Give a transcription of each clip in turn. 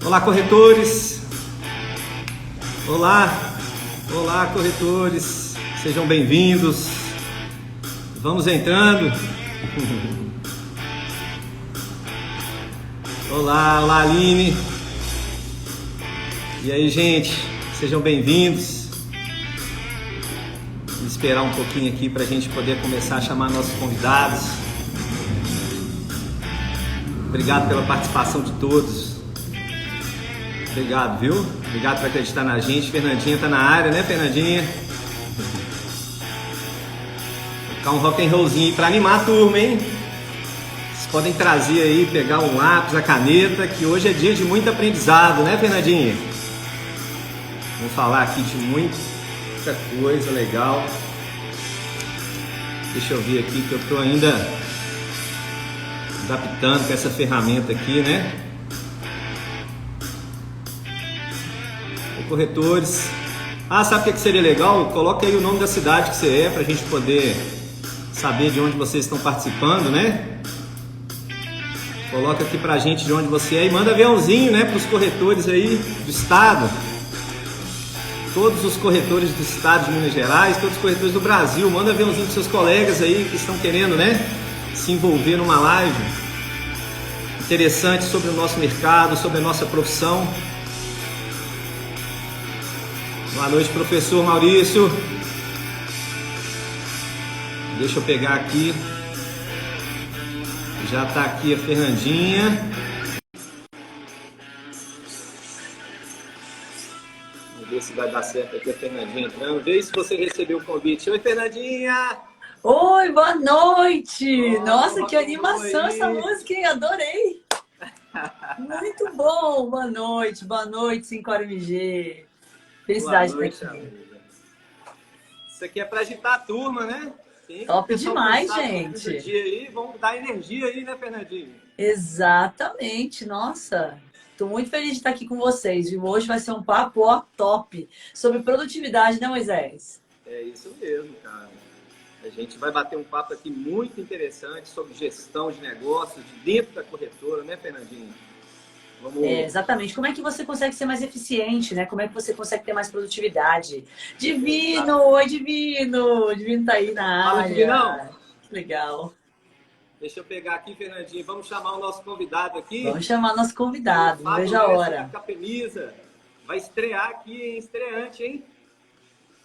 Olá, corretores! Olá! Olá, corretores! Sejam bem-vindos! Vamos entrando! Olá, olá, Aline! E aí, gente? Sejam bem-vindos! Vou esperar um pouquinho aqui para a gente poder começar a chamar nossos convidados. Obrigado pela participação de todos. Obrigado, viu? Obrigado por acreditar na gente. Fernandinha tá na área, né, Fernandinha? Vou ficar um rock and rollzinho para animar a turma, hein? Vocês podem trazer aí, pegar um lápis, a caneta, que hoje é dia de muito aprendizado, né, Fernandinha? Vamos falar aqui de muita coisa legal. Deixa eu ver aqui que eu tô ainda adaptando com essa ferramenta aqui, né? Corretores. Ah, sabe o que seria legal? Coloca aí o nome da cidade que você é, pra gente poder saber de onde vocês estão participando, né? Coloca aqui pra gente de onde você é e manda aviãozinho, né, pros corretores aí do estado. Todos os corretores do estado de Minas Gerais, todos os corretores do Brasil, manda aviãozinho pros seus colegas aí que estão querendo, né, se envolver numa live interessante sobre o nosso mercado, sobre a nossa profissão. Boa noite, professor Maurício. Deixa eu pegar aqui. Já está aqui a Fernandinha. Vamos ver se vai dar certo aqui a Fernandinha entrando. Vê se você recebeu o convite. Oi, Fernandinha! Oi, boa noite! Nossa, que animação essa música, hein? Adorei! Muito bom! Boa noite, 5MG. Felicidade boa noite, daqui. Amiga. Isso aqui é para agitar a turma, né? Sim, top demais, gente. Dia aí, vamos dar energia aí, né, Fernandinho? Exatamente, nossa. Estou muito feliz de estar aqui com vocês, viu? Hoje vai ser um papo ó, top sobre produtividade, né, Moisés? É isso mesmo, cara. A gente vai bater um papo aqui muito interessante sobre gestão de negócios de dentro da corretora, né, Fernandinho? Vamos... exatamente. Como é que você consegue ser mais eficiente, né? Como é que você consegue ter mais produtividade? Divino! Oi, Divino! O Divino tá aí na área. Fala, Divinão! Que legal. Deixa eu pegar aqui, Fernandinho. Vamos chamar o nosso convidado aqui. Vamos chamar nosso convidado. Não vejo a hora. A Capeniza vai estrear aqui, hein? Estreante, hein?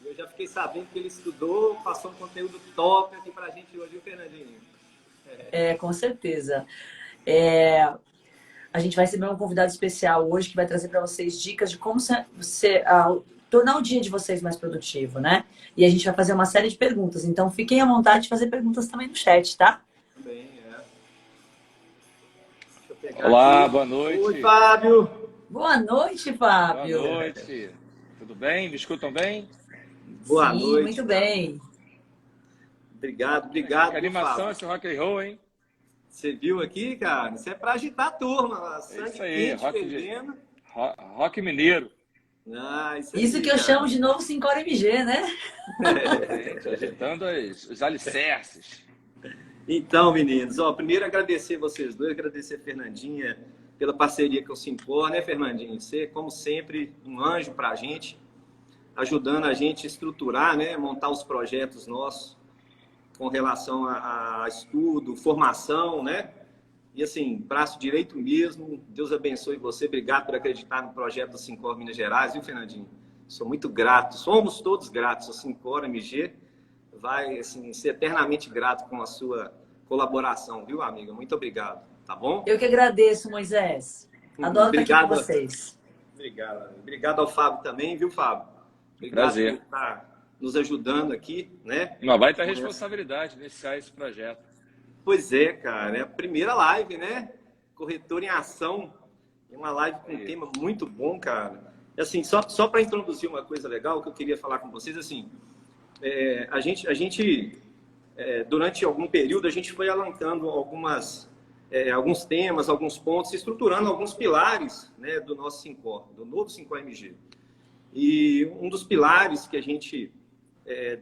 Eu já fiquei sabendo que ele estudou, passou um conteúdo top aqui pra gente hoje, viu, Fernandinho? Com certeza. A gente vai receber um convidado especial hoje que vai trazer para vocês dicas de como tornar o dia de vocês mais produtivo, né? E a gente vai fazer uma série de perguntas. Então, fiquem à vontade de fazer perguntas também no chat, tá? Bem, Olá, aqui. Boa noite. Oi, Fábio. Boa noite, Fábio. Boa noite. Tudo bem? Me escutam bem? Boa Sim, noite. muito bem. Obrigado. Que animação Fábio. esse rock and roll, hein? Você viu aqui, cara? Isso é para agitar a turma. Sangue isso aí, quente, rock mineiro. Ah, isso aí, que eu chamo de novo 5MG, né? Agitando os alicerces. Então, meninos, primeiro agradecer vocês dois, agradecer a Fernandinha pela parceria com o Simpor, né, Fernandinha? Você, como sempre, um anjo para a gente, ajudando a gente a estruturar, né, montar os projetos nossos com relação a estudo, formação, né? E assim, braço direito mesmo, Deus abençoe você, obrigado por acreditar no projeto do Simpor Minas Gerais, viu, Fernandinho? Sou muito grato, somos todos gratos, o Simpor MG vai assim, ser eternamente grato com a sua colaboração, viu, amiga? Muito obrigado, tá bom? Eu que agradeço, Moisés. Adoro estar aqui com vocês. Obrigado. Obrigado ao Fábio também, viu, Fábio? Obrigado Prazer. por estar nos ajudando aqui, né? Uma baita responsabilidade iniciar esse projeto. Pois é, cara. É a primeira live, né? Corretor em Ação. É uma live com um tema muito bom, cara. Assim, só para introduzir uma coisa legal que eu queria falar com vocês, assim, a gente durante algum período, a gente foi alancando alguns temas, alguns pontos, estruturando alguns pilares, né, do nosso 5O, do novo 5MG. E um dos pilares que a gente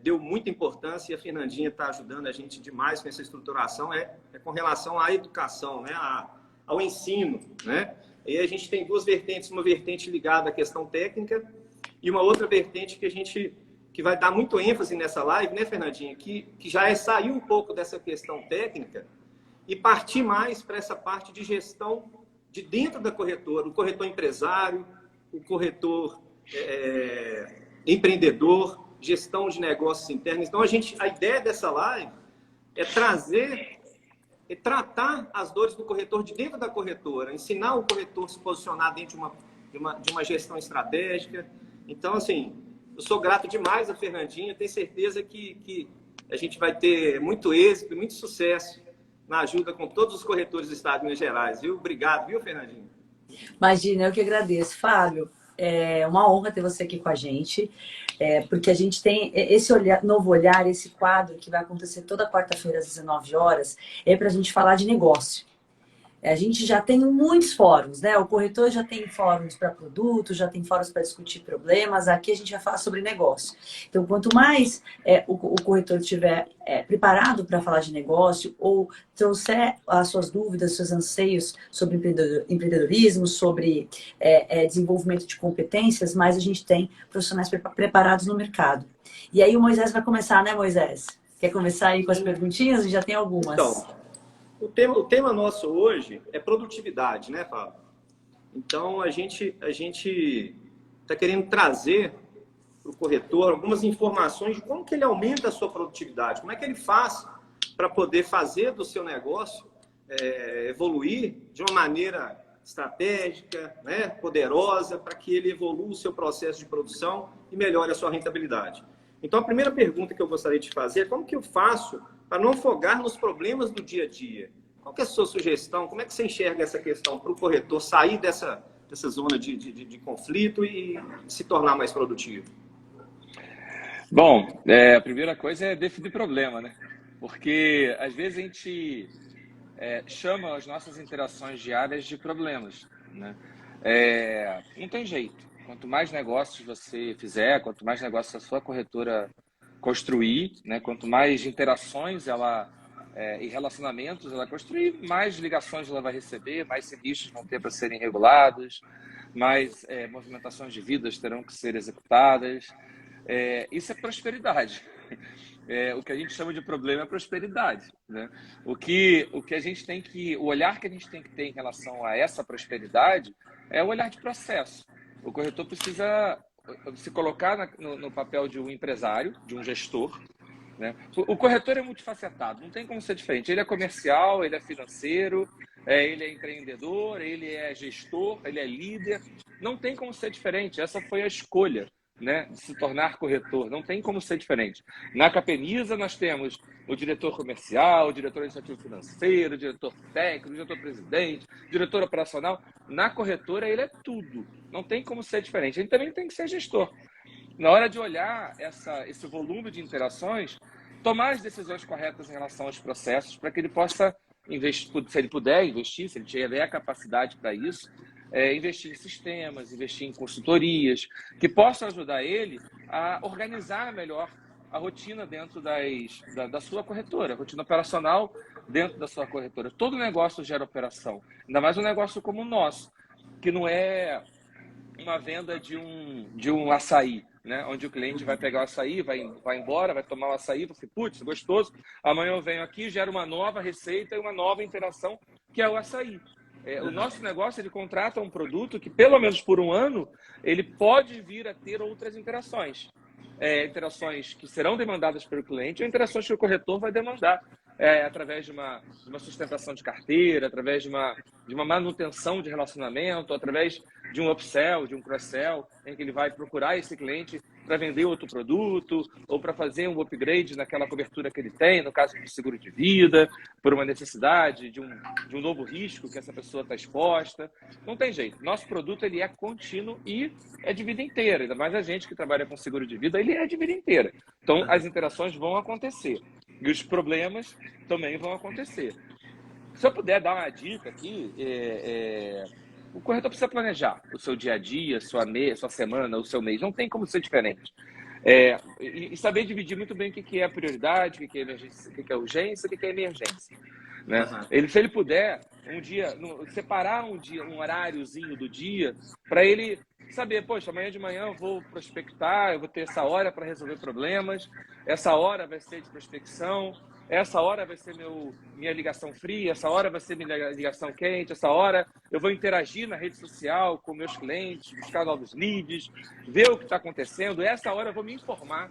deu muita importância, e a Fernandinha está ajudando a gente demais com essa estruturação, é com relação à educação, né, ao ensino, né? E a gente tem duas vertentes, uma vertente ligada à questão técnica e uma outra vertente que vai dar muito ênfase nessa live, né, Fernandinha? Que já é sair um pouco dessa questão técnica e partir mais para essa parte de gestão de dentro da corretora, o corretor empresário, o corretor empreendedor, gestão de negócios internos. Então, a ideia dessa live é tratar as dores do corretor de dentro da corretora, ensinar o corretor a se posicionar dentro de uma gestão estratégica. Então, assim, eu sou grato demais a Fernandinha, tenho certeza que a gente vai ter muito êxito e muito sucesso na ajuda com todos os corretores do Estado de Minas Gerais, viu? Obrigado, viu, Fernandinha? Imagina, eu que agradeço. Fábio, é uma honra ter você aqui com a gente, porque a gente tem esse novo olhar, esse quadro que vai acontecer toda quarta-feira às 19 horas, para a gente falar de negócio. A gente já tem muitos fóruns, né? O corretor já tem fóruns para produtos, já tem fóruns para discutir problemas. Aqui a gente vai falar sobre negócio. Então, quanto mais o corretor estiver preparado para falar de negócio ou trouxer as suas dúvidas, seus anseios sobre empreendedorismo, sobre desenvolvimento de competências, mais a gente tem profissionais preparados no mercado. E aí o Moisés vai começar, né, Moisés? Quer começar aí com as perguntinhas? Já tem algumas. Então, o tema nosso hoje é produtividade, né, Fábio? Então, a gente está querendo trazer para o corretor algumas informações de como que ele aumenta a sua produtividade, como é que ele faz para poder fazer do seu negócio evoluir de uma maneira estratégica, né, poderosa, para que ele evolua o seu processo de produção e melhore a sua rentabilidade. Então, a primeira pergunta que eu gostaria de fazer é como que eu faço para não afogar nos problemas do dia a dia? Qual que é a sua sugestão? Como é que você enxerga essa questão para o corretor sair dessa zona de conflito e se tornar mais produtivo? Bom, a primeira coisa é definir problema, né? Porque às vezes a gente chama as nossas interações diárias de problemas, né? Não tem jeito. Quanto mais negócios você fizer, quanto mais negócios a sua corretora construir, né? Quanto mais interações e relacionamentos ela construir, mais ligações ela vai receber, mais sinistros vão ter para serem regulados, mais movimentações de vidas terão que ser executadas. Isso é prosperidade. O que a gente chama de problema é prosperidade, né? O olhar que a gente tem que ter em relação a essa prosperidade é o olhar de processo. O corretor precisa se colocar no papel de um empresário, de um gestor, né? O corretor é multifacetado, não tem como ser diferente. Ele é comercial, ele é financeiro, ele é empreendedor, ele é gestor, ele é líder. Não tem como ser diferente. Essa foi a escolha, né, de se tornar corretor. Não tem como ser diferente. Na Capeniza nós temos o diretor comercial, o diretor administrativo financeiro, o diretor técnico, o diretor-presidente, o diretor operacional. Na corretora ele é tudo. Não tem como ser diferente. Ele também tem que ser gestor. Na hora de olhar esse volume de interações, tomar as decisões corretas em relação aos processos para que ele possa investir, se ele puder investir, se ele tiver a capacidade para isso, investir em sistemas, investir em consultorias, que possam ajudar ele a organizar melhor a rotina dentro da sua corretora, a rotina operacional dentro da sua corretora. Todo negócio gera operação, ainda mais um negócio como o nosso, que não é uma venda de um açaí, né? Onde o cliente vai pegar o açaí, vai embora, vai tomar o açaí, vai dizer, putz, gostoso, amanhã eu venho aqui, gera uma nova receita e uma nova interação, que é o açaí. O nosso negócio, ele contrata um produto que, pelo menos por um ano, ele pode vir a ter outras interações. Interações que serão demandadas pelo cliente ou interações que o corretor vai demandar. Através de uma sustentação de carteira, através de uma manutenção de relacionamento, através de um upsell, de um cross-sell, em que ele vai procurar esse cliente para vender outro produto ou para fazer um upgrade naquela cobertura que ele tem, no caso de seguro de vida, por uma necessidade de um novo risco que essa pessoa está exposta. Não tem jeito. Nosso produto ele é contínuo e é de vida inteira. Ainda mais a gente que trabalha com seguro de vida, ele é de vida inteira. Então, as interações vão acontecer. E os problemas também vão acontecer. Se eu puder dar uma dica aqui, o corretor precisa planejar o seu dia a dia, sua semana, o seu mês. Não tem como ser diferente. E saber dividir muito bem o que é prioridade, o que é emergência, o que é urgência, o que é emergência. né? Se ele puder, um dia, separar um horáriozinho do dia para ele saber, poxa, amanhã de manhã eu vou prospectar, eu vou ter essa hora para resolver problemas, essa hora vai ser de prospecção, essa hora vai ser minha ligação fria, essa hora vai ser minha ligação quente, essa hora eu vou interagir na rede social com meus clientes, buscar novos leads, ver o que está acontecendo, essa hora eu vou me informar.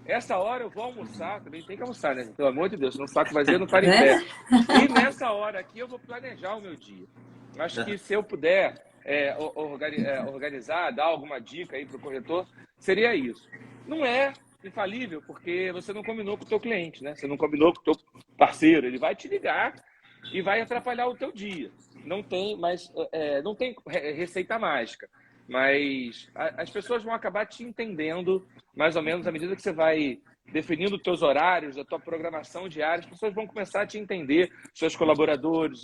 Essa hora eu vou almoçar, também tem que almoçar, né? Pelo amor de Deus, não saco vazio, não para em pé. E nessa hora aqui eu vou planejar o meu dia. Acho que se eu puder organizar, dar alguma dica aí para o corretor, seria isso. Não é infalível, porque você não combinou com o teu cliente, né? Você não combinou com o teu parceiro, ele vai te ligar e vai atrapalhar o teu dia. Não tem receita mágica. Mas as pessoas vão acabar te entendendo, mais ou menos, à medida que você vai definindo os teus horários, a tua programação diária, as pessoas vão começar a te entender, seus colaboradores,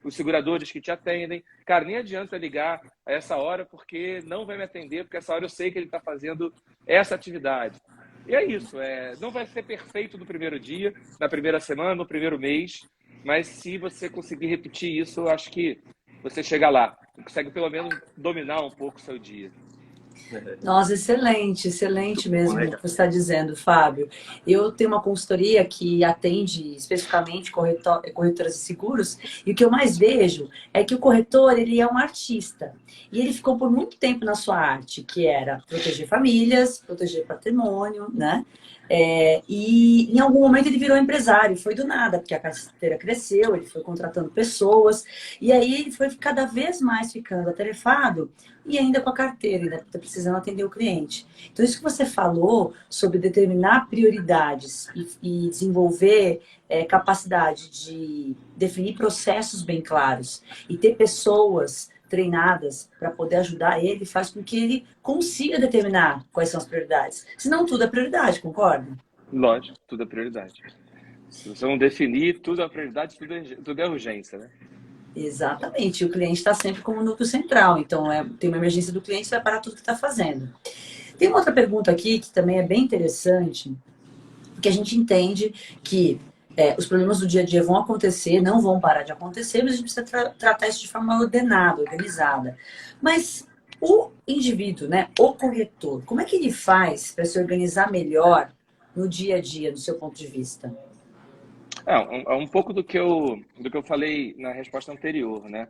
os seguradores que te atendem. Cara, nem adianta ligar a essa hora, porque não vai me atender, porque essa hora eu sei que ele está fazendo essa atividade. E é isso, não vai ser perfeito no primeiro dia, na primeira semana, no primeiro mês, mas se você conseguir repetir isso, eu acho que você chega lá, consegue pelo menos dominar um pouco o seu dia. Nossa, excelente mesmo o que você está dizendo, Fábio. Eu tenho uma consultoria que atende especificamente corretoras de seguros, e o que eu mais vejo é que o corretor, ele é um artista. E ele ficou por muito tempo na sua arte, que era proteger famílias, proteger patrimônio, né? E em algum momento ele virou empresário, foi do nada, porque a carteira cresceu, ele foi contratando pessoas, e aí ele foi cada vez mais ficando atarefado e ainda com a carteira, ainda precisando atender o cliente. Então, isso que você falou sobre determinar prioridades e desenvolver capacidade de definir processos bem claros e ter pessoas treinadas para poder ajudar ele, faz com que ele consiga determinar quais são as prioridades. Senão tudo é prioridade, concorda? Lógico, tudo é prioridade. Se você não definir, tudo é prioridade, tudo é urgência, né? Exatamente. O cliente está sempre como núcleo central. Então, tem uma emergência do cliente, você vai parar tudo que está fazendo. Tem uma outra pergunta aqui que também é bem interessante, porque a gente entende que os problemas do dia a dia vão acontecer, não vão parar de acontecer, mas a gente precisa tratar isso de forma ordenada, organizada. Mas o indivíduo, né, o corretor, como é que ele faz para se organizar melhor no dia a dia, do seu ponto de vista? É um pouco do que eu falei na resposta anterior, né?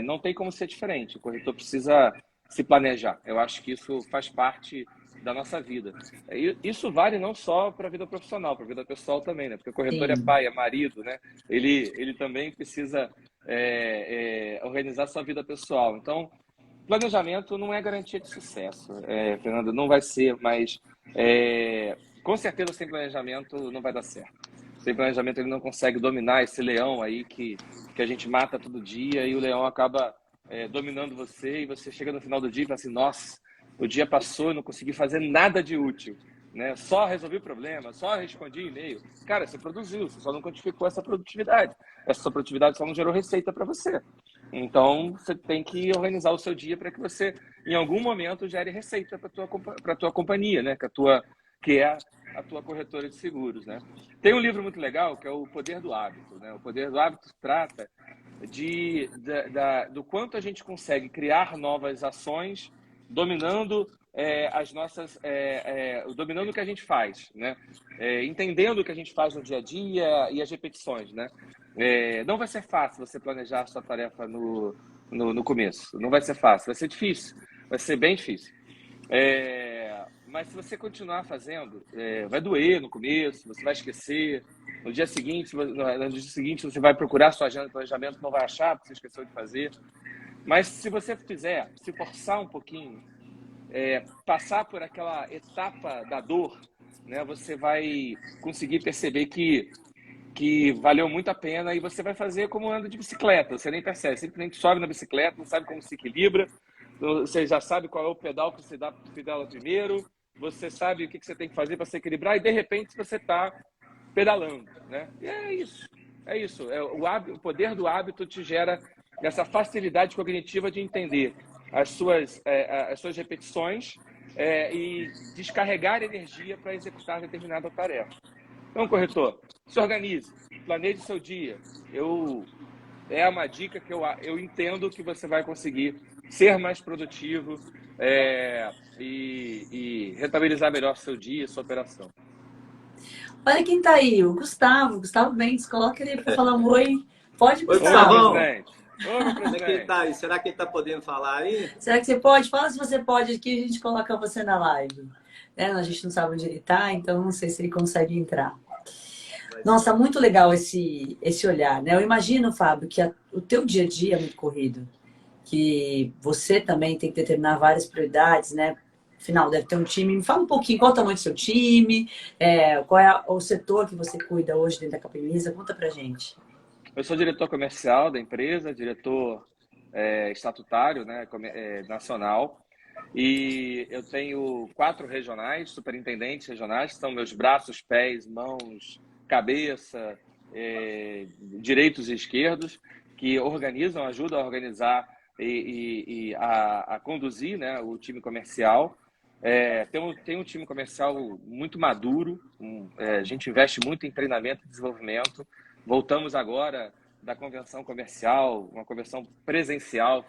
Não tem como ser diferente. O corretor precisa se planejar. Eu acho que isso faz parte da nossa vida. Isso vale não só para a vida profissional, para a vida pessoal também, né? Porque o corretor é pai, é marido, né? Ele também precisa organizar sua vida pessoal. Então, planejamento não é garantia de sucesso, Fernanda, não vai ser, mas com certeza sem planejamento não vai dar certo. Sem planejamento ele não consegue dominar esse leão aí que a gente mata todo dia e o leão acaba dominando você e você chega no final do dia e fala assim, nossa, o dia passou e não consegui fazer nada de útil, né? Só resolvi o problema, só respondi e-mail. Cara, você produziu, você só não quantificou essa produtividade. Essa sua produtividade só não gerou receita para você. Então, você tem que organizar o seu dia para que você, em algum momento, gere receita para a tua companhia, né? Que é a tua corretora de seguros, né? Tem um livro muito legal que é O Poder do Hábito, né? O Poder do Hábito trata do quanto a gente consegue criar novas ações dominando dominando o que a gente faz, né? Entendendo o que a gente faz no dia a dia e as repetições, né? Não vai ser fácil você planejar a sua tarefa no começo. Não vai ser fácil, vai ser difícil, vai ser bem difícil. Mas se você continuar fazendo, vai doer no começo, você vai esquecer. No dia seguinte você vai procurar sua agenda de planejamento, não vai achar porque você esqueceu de fazer. Mas se você fizer, se forçar um pouquinho, passar por aquela etapa da dor, né, você vai conseguir perceber que valeu muito a pena e você vai fazer como anda de bicicleta. Você nem percebe, simplesmente sobe na bicicleta, não sabe como se equilibra, você já sabe qual é o pedal que você pedala primeiro, você sabe o que você tem que fazer para se equilibrar e de repente você está pedalando, né? E é isso. O poder do hábito te gera essa facilidade cognitiva de entender as suas repetições e descarregar energia para executar determinada tarefa. Então, corretor, se organize. planeje seu dia. É uma dica que eu entendo que você vai conseguir ser mais produtivo e rentabilizar melhor seu dia, sua operação. Olha quem tá aí, o Gustavo. Gustavo Mendes, coloca ele para falar um oi. Pode, Oi, Gustavo. Gustavão. Presidente. Ô, meu Como é que ele presidente. tá aí? Será que ele tá podendo falar aí? Será que você pode? Fala se você pode aqui, a gente coloca você na live. A gente não sabe onde ele tá, então não sei se ele consegue entrar. Nossa, muito legal esse olhar, né? Eu imagino, Fábio, que o teu dia a dia é muito corrido, que você também tem que determinar várias prioridades, né? Afinal, deve ter um time. Me fala um pouquinho qual é o tamanho do seu time, qual é o setor que você cuida hoje dentro da Capemisa. Conta pra gente. Eu sou diretor comercial da empresa, diretor estatutário, né, nacional, e eu tenho 4 regionais, superintendentes regionais, que são meus braços, pés, mãos, cabeça, direitos e esquerdos, que organizam, ajudam a organizar e a conduzir, né, o time comercial. Tem um time comercial muito maduro, a gente investe muito em treinamento e desenvolvimento. Voltamos agora da convenção comercial, uma convenção presencial,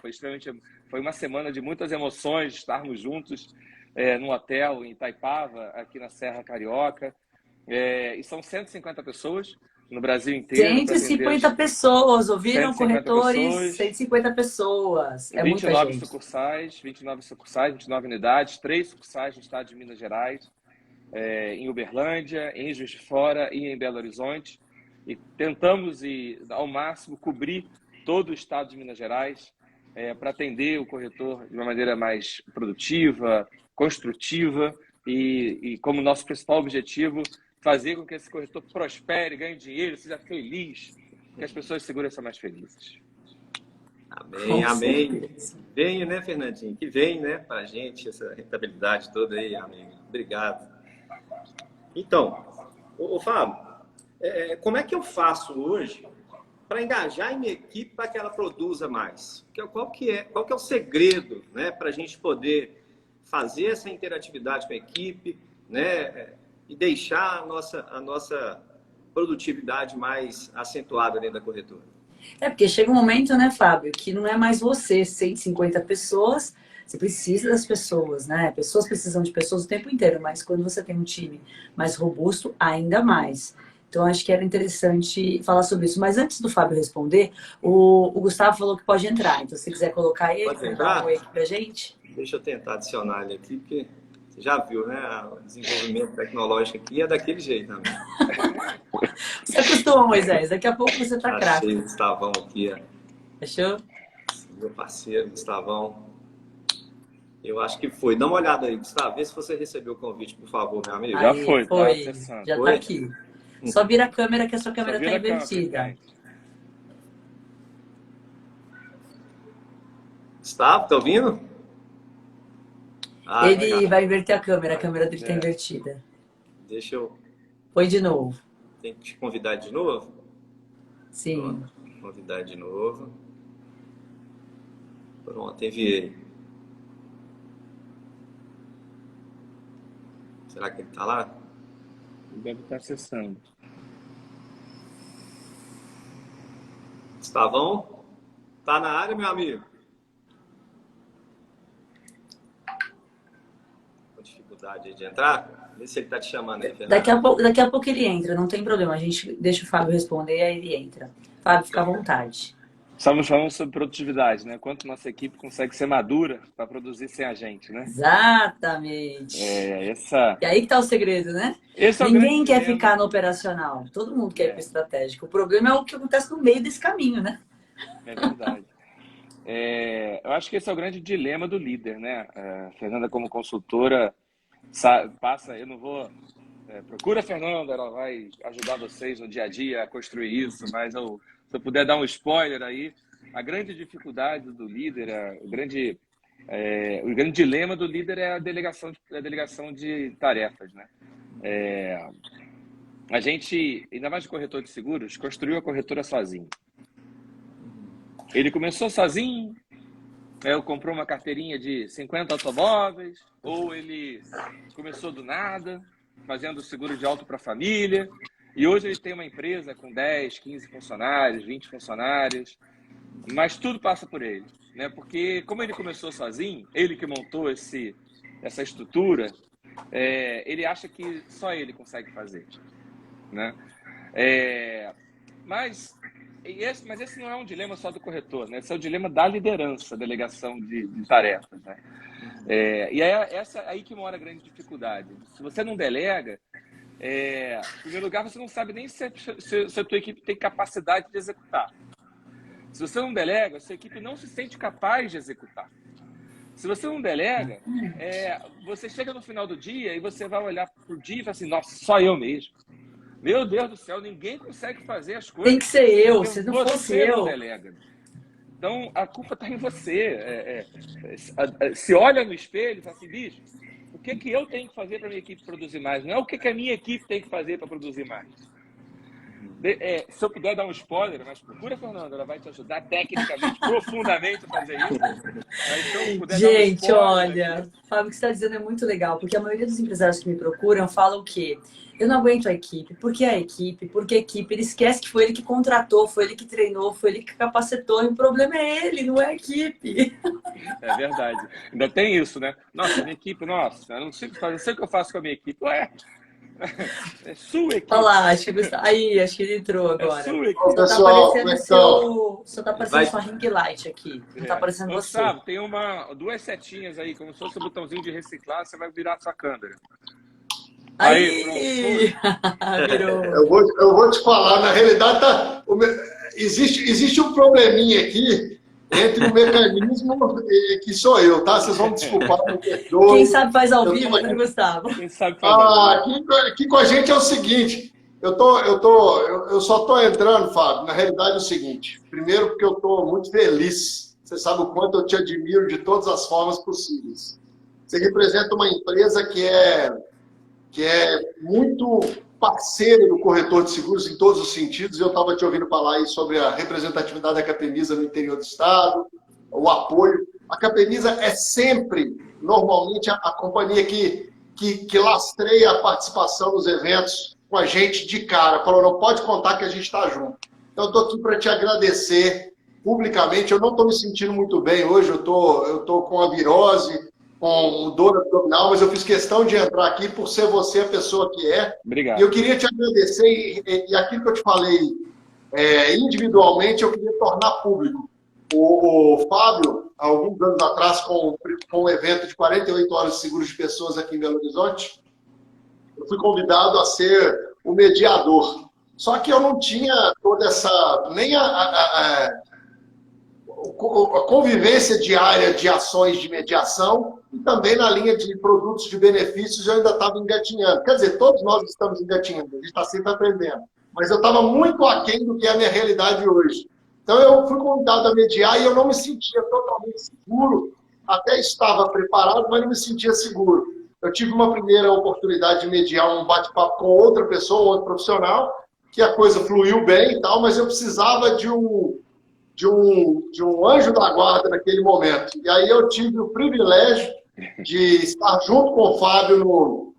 foi uma semana de muitas emoções, estarmos juntos num hotel em Itaipava, aqui na Serra Carioca, e são 150 pessoas no Brasil inteiro. 150 pessoas, ouviram, 150 corretores? pessoas. 150 pessoas, é muita 29 gente. sucursais, 29 unidades, 3 sucursais no estado de Minas Gerais, em Uberlândia, em Juiz de Fora e em Belo Horizonte. E tentamos, ao máximo, cobrir todo o estado de Minas Gerais para atender o corretor de uma maneira mais produtiva, construtiva e como nosso principal objetivo, fazer com que esse corretor prospere, ganhe dinheiro, seja feliz, que as pessoas seguras são mais felizes. Amém, amém. Venha, né, Fernandinho? Que vem, né, para a gente essa rentabilidade toda aí, amigo. Obrigado. Então, ô Fábio, como é que eu faço hoje para engajar em minha equipe para que ela produza mais? Qual que é o segredo, né, para a gente poder fazer essa interatividade com a equipe, né, e deixar a nossa produtividade mais acentuada dentro da corretora? Porque chega um momento, né, Fábio, que não é mais você, 150 pessoas, você precisa das pessoas, né? Pessoas precisam de pessoas o tempo inteiro, mas quando você tem um time mais robusto, ainda mais. Então, acho que era interessante falar sobre isso. Mas antes do Fábio responder, o Gustavo falou que pode entrar. Então, se quiser colocar ele, dar um oi aqui pra gente. Deixa eu tentar adicionar ele aqui, porque você já viu, né? O desenvolvimento tecnológico aqui é daquele jeito também. Você acostuma, Moisés. Daqui a pouco você tá craque. Achei o Gustavão aqui, ó. Fechou? Meu parceiro, Gustavão. Eu acho que foi. Dá uma olhada aí, Gustavo. Vê se você recebeu o convite, por favor, meu amigo. Já foi. Já tá aqui. Só vira a câmera, que a sua câmera tá invertida. Gustavo, tá ouvindo? Ele legal. Vai inverter a câmera dele tá invertida. Deixa eu... Põe de novo. Tem que te convidar de novo? Sim. Pronto. Convidar de novo. Pronto, enviei. Será que ele tá lá? Deve estar acessando. Gustavão? Tá na área, meu amigo? Com dificuldade de entrar? Vê se ele tá te chamando aí, Fernando. Daqui a pouco ele entra, não tem problema. A gente deixa o Fábio responder e aí ele entra. Fábio, fica à vontade. Estamos falando sobre produtividade, né? Quanto nossa equipe consegue ser madura para produzir sem a gente, né? Exatamente. E aí que tá o segredo, né? Ninguém quer ficar no operacional. Todo mundo quer ir para o estratégico. O problema é o que acontece no meio desse caminho, né? É verdade. Eu acho que esse é o grande dilema do líder, né? A Fernanda, como consultora, passa... Eu não vou... procura a Fernanda, ela vai ajudar vocês no dia a dia a construir isso, mas se eu puder dar um spoiler aí, a grande dificuldade do líder, o grande dilema do líder é a delegação de tarefas, né? A gente, ainda mais de corretor de seguros, construiu a corretora sozinho. Ele começou sozinho, comprou uma carteirinha de 50 automóveis, ou ele começou do nada, fazendo seguro de auto para a família, E hoje ele tem uma empresa com 10, 15 funcionários, 20 funcionários, mas tudo passa por ele, né? Porque como ele começou sozinho, ele que montou essa estrutura, ele acha que só ele consegue fazer, né? Mas esse não é um dilema só do corretor, né? Esse é o dilema da liderança, delegação de tarefas, né? E é aí que mora a grande dificuldade. Se você não delega, em primeiro lugar, você não sabe nem se a tua equipe tem capacidade de executar. Se você não delega, a sua equipe não se sente capaz de executar. Se você não delega, você chega no final do dia e você vai olhar para o dia e fala assim, nossa, só eu mesmo. Meu Deus do céu, ninguém consegue fazer as coisas. Tem que ser eu, se não fosse eu. Não delega. Então, a culpa está em você. Se olha no espelho e fala assim, bicho, o que eu tenho que fazer para a minha equipe produzir mais? Não é o que a minha equipe tem que fazer para produzir mais. Se eu puder dar um spoiler, mas procura a Fernanda, ela vai te ajudar tecnicamente, profundamente a fazer isso. Então, gente, olha, Fábio, o que você está dizendo é muito legal, porque a maioria dos empresários que me procuram falam o quê? Eu não aguento a equipe. Por que a equipe? Porque a equipe, ele esquece que foi ele que contratou, foi ele que treinou, foi ele que capacitou, e o problema é ele, não é a equipe. É verdade. Ainda tem isso, né? Nossa, minha equipe, nossa, eu não sei o que eu faço com a minha equipe. Ué, é sua equipe. Olha lá, acho que ele entrou agora. É sua equipe. Só tá aparecendo sua ring light aqui. Não tá aparecendo você. Sabe, tem duas setinhas aí, como se fosse um botãozinho de reciclar, você vai virar a sua câmera. Aí, virou. Eu vou te falar, na realidade existe um probleminha aqui entre o mecanismo que sou eu, tá? Vocês vão me desculpar. Quem sabe faz ao vivo, né, Gustavo? Quem sabe faz ao vivo. Aqui com a gente é o seguinte, eu só estou entrando, Fábio, na realidade é o seguinte, primeiro porque eu estou muito feliz, você sabe o quanto eu te admiro de todas as formas possíveis. Você representa uma empresa que é muito parceira do corretor de seguros em todos os sentidos. Eu estava te ouvindo falar aí sobre a representatividade da Capemisa no interior do estado, o apoio. A Capemisa é sempre, normalmente, a companhia que lastreia a participação nos eventos com a gente de cara. Falou, não pode contar que a gente está junto. Então, eu estou aqui para te agradecer publicamente. Eu não estou me sentindo muito bem hoje, eu tô com a virose, com dor abdominal, mas eu fiz questão de entrar aqui por ser você a pessoa que é. Obrigado. E eu queria te agradecer, e aquilo que eu te falei individualmente, eu queria tornar público. O Fábio, há alguns anos atrás, com um evento de 48 horas de seguros de pessoas aqui em Belo Horizonte, eu fui convidado a ser o mediador. Só que eu não tinha toda essa... nem a convivência diária de ações de mediação e também na linha de produtos de benefícios eu ainda estava engatinhando. Quer dizer, todos nós estamos engatinhando, a gente está sempre aprendendo. Mas eu estava muito aquém do que é a minha realidade hoje. Então eu fui convidado a mediar e eu não me sentia totalmente seguro. Até estava preparado, mas não me sentia seguro. Eu tive uma primeira oportunidade de mediar um bate-papo com outra pessoa, outro profissional, que a coisa fluiu bem e tal, mas eu precisava de um anjo da guarda naquele momento. E aí eu tive o privilégio de estar junto com o Fábio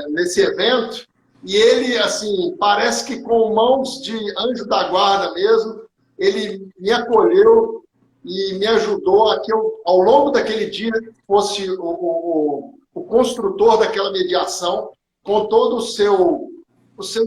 nesse evento. E ele, assim, parece que com mãos de anjo da guarda mesmo, ele me acolheu e me ajudou a que eu, ao longo daquele dia, fosse o construtor daquela mediação, com todo o seu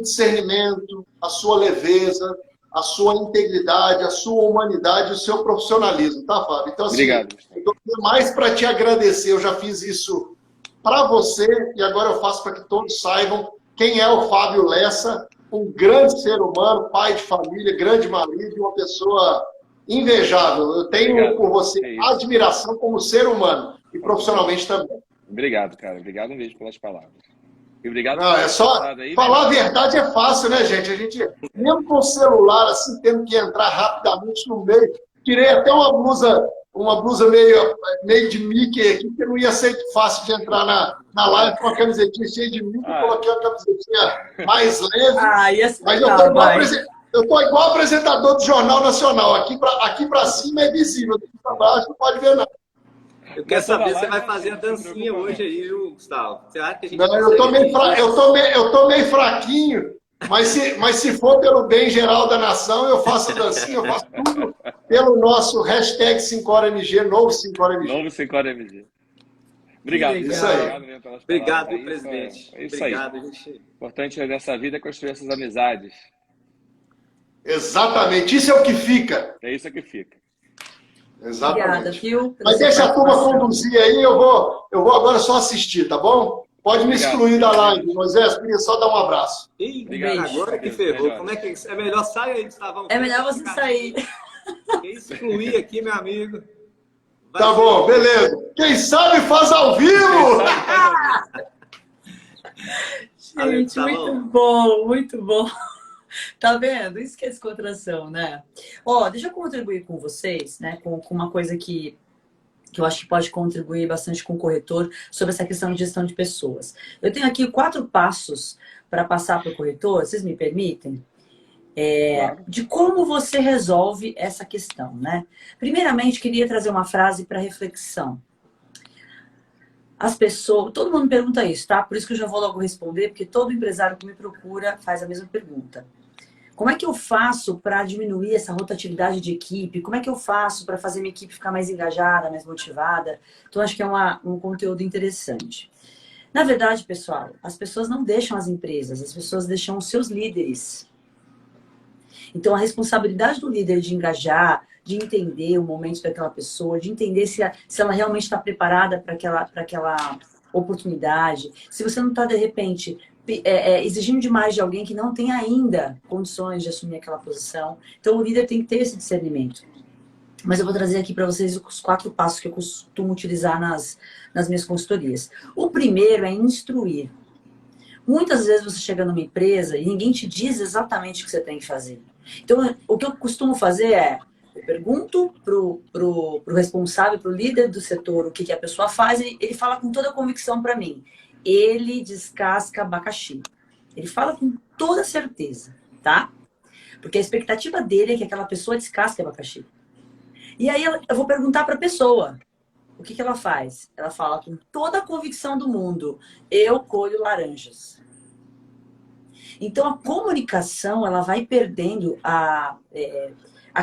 discernimento, a sua leveza, a sua integridade, a sua humanidade, o seu profissionalismo, tá, Fábio? Então, assim, obrigado. Eu estou mais para te agradecer. Eu já fiz isso para você e agora eu faço para que todos saibam quem é o Fábio Lessa, um grande ser humano, pai de família, grande marido e uma pessoa invejável. Eu tenho por você admiração como ser humano e profissionalmente também. Obrigado, cara. Obrigado mesmo pelas palavras. E obrigado. Não, é só aí, falar a verdade é fácil, né, gente? A gente, mesmo com o celular, assim, tendo que entrar rapidamente no meio, tirei até uma blusa meio de Mickey aqui, porque não ia ser fácil de entrar na live com a camisetinha cheia de Mickey, coloquei uma camisetinha mais leve. Mas eu tô igual apresentador do Jornal Nacional. Aqui para cima é visível, aqui para baixo não pode ver nada. Eu quero saber se você vai fazer a dancinha hoje aí, viu, Gustavo? Você acha que a gente não, eu tô meio fraquinho. Mas se for pelo bem geral da nação, eu faço assim, eu faço tudo pelo nosso hashtag 5HoraMG, novo 5HoraMG. Novo 5HoraMG. Obrigado. Isso aí. Obrigado mesmo pelas Obrigado, palavras aí. presidente. É isso Obrigado, aí. gente. O importante nessa vida é construir essas amizades. Exatamente, isso é o que fica. É isso que fica. Exatamente. Obrigada, viu? Mas deixa a turma conduzir aí, eu vou agora só assistir, tá bom? Pode me excluir da live, Moisés, queria só dar um abraço. Ih, Obrigado. agora que ferrou. Como é que é melhor sair aí, Gustavão? É melhor você sair. Quem excluir aqui, meu amigo. Tá bom, beleza. Quem sabe faz ao vivo! Gente, Tá muito bom. bom, muito bom. Tá vendo? Isso que é descontração, né? Ó, deixa eu contribuir com vocês, né? Com uma coisa que eu acho que pode contribuir bastante com o corretor sobre essa questão de gestão de pessoas. Eu tenho aqui 4 passos para passar para o corretor, vocês me permitem? Claro. De como você resolve essa questão, né? Primeiramente, queria trazer uma frase para reflexão. As pessoas, todo mundo pergunta isso, tá? Por isso que eu já vou logo responder, porque todo empresário que me procura faz a mesma pergunta. Como é que eu faço para diminuir essa rotatividade de equipe? Como é que eu faço para fazer minha equipe ficar mais engajada, mais motivada? Então, acho que é um conteúdo interessante. Na verdade, pessoal, as pessoas não deixam as empresas, as pessoas deixam os seus líderes. Então, a responsabilidade do líder de engajar, de entender o momento daquela pessoa, de entender se ela realmente está preparada para aquela oportunidade, se você não está, de repente, exigindo demais de alguém que não tem ainda condições de assumir aquela posição. Então, o líder tem que ter esse discernimento. Mas eu vou trazer aqui para vocês os 4 passos que eu costumo utilizar nas minhas consultorias. O primeiro é instruir. Muitas vezes você chega numa empresa e ninguém te diz exatamente o que você tem que fazer. Então, o que eu costumo fazer é, eu pergunto pro responsável, pro líder do setor, o que a pessoa faz, e ele fala com toda a convicção para mim. Ele descasca abacaxi. Ele fala com toda certeza, tá? Porque a expectativa dele é que aquela pessoa descasque abacaxi. E aí eu vou perguntar para a pessoa, o que ela faz? Ela fala com toda a convicção do mundo, eu colho laranjas. Então, a comunicação, ela vai perdendo a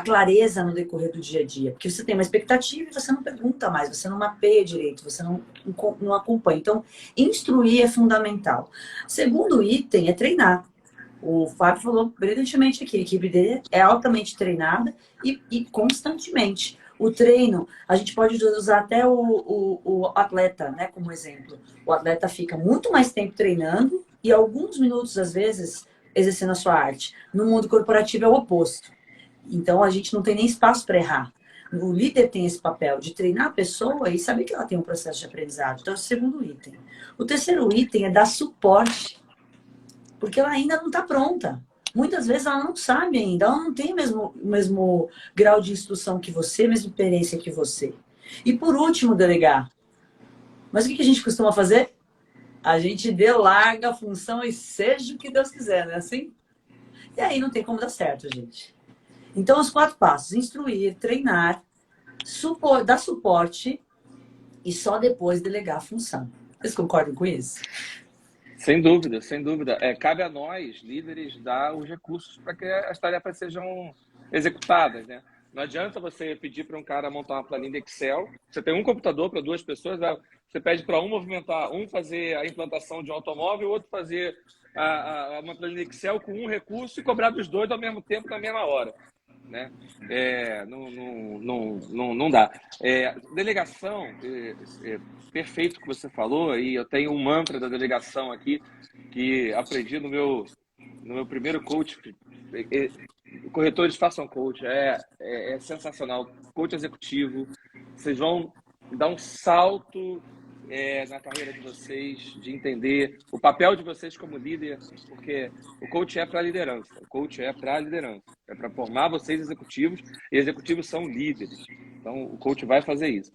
clareza no decorrer do dia a dia. Porque você tem uma expectativa e você não pergunta mais, você não mapeia direito, você não acompanha. Então, instruir é fundamental. Segundo item é treinar. O Fábio falou brilhantemente aqui, a equipe dele é altamente treinada e constantemente. O treino, a gente pode usar até o atleta, né, como exemplo. O atleta fica muito mais tempo treinando e alguns minutos, às vezes, exercendo a sua arte. No mundo corporativo é o oposto. Então, a gente não tem nem espaço para errar. O líder tem esse papel de treinar a pessoa e saber que ela tem um processo de aprendizado. Então, é o segundo item. O terceiro item é dar suporte, porque ela ainda não está pronta. Muitas vezes ela não sabe ainda, ela não tem o mesmo grau de instrução que você, a mesma experiência que você. E por último, delegar. Mas o que a gente costuma fazer? A gente delarga a função e seja o que Deus quiser, não é assim? E aí não tem como dar certo, gente. Então, os 4 passos: instruir, treinar, dar suporte e só depois delegar a função. Vocês concordam com isso? Sem dúvida, sem dúvida. Cabe a nós, líderes, dar os recursos para que as tarefas sejam executadas, né? Não adianta você pedir para um cara montar uma planilha Excel. Você tem um computador para 2 pessoas, você pede para um fazer a implantação de um automóvel, o outro fazer uma planilha Excel com um recurso e cobrar dos 2 ao mesmo tempo, na mesma hora, né? Não dá. Delegação, perfeito o que você falou, e eu tenho um mantra da delegação aqui que aprendi no meu primeiro coach. Corretores, façam coach, é sensacional. Coach executivo, vocês vão dar um salto na carreira de vocês, de entender o papel de vocês como líder, porque o coach é para liderança, é para formar vocês executivos, e executivos são líderes, então o coach vai fazer isso.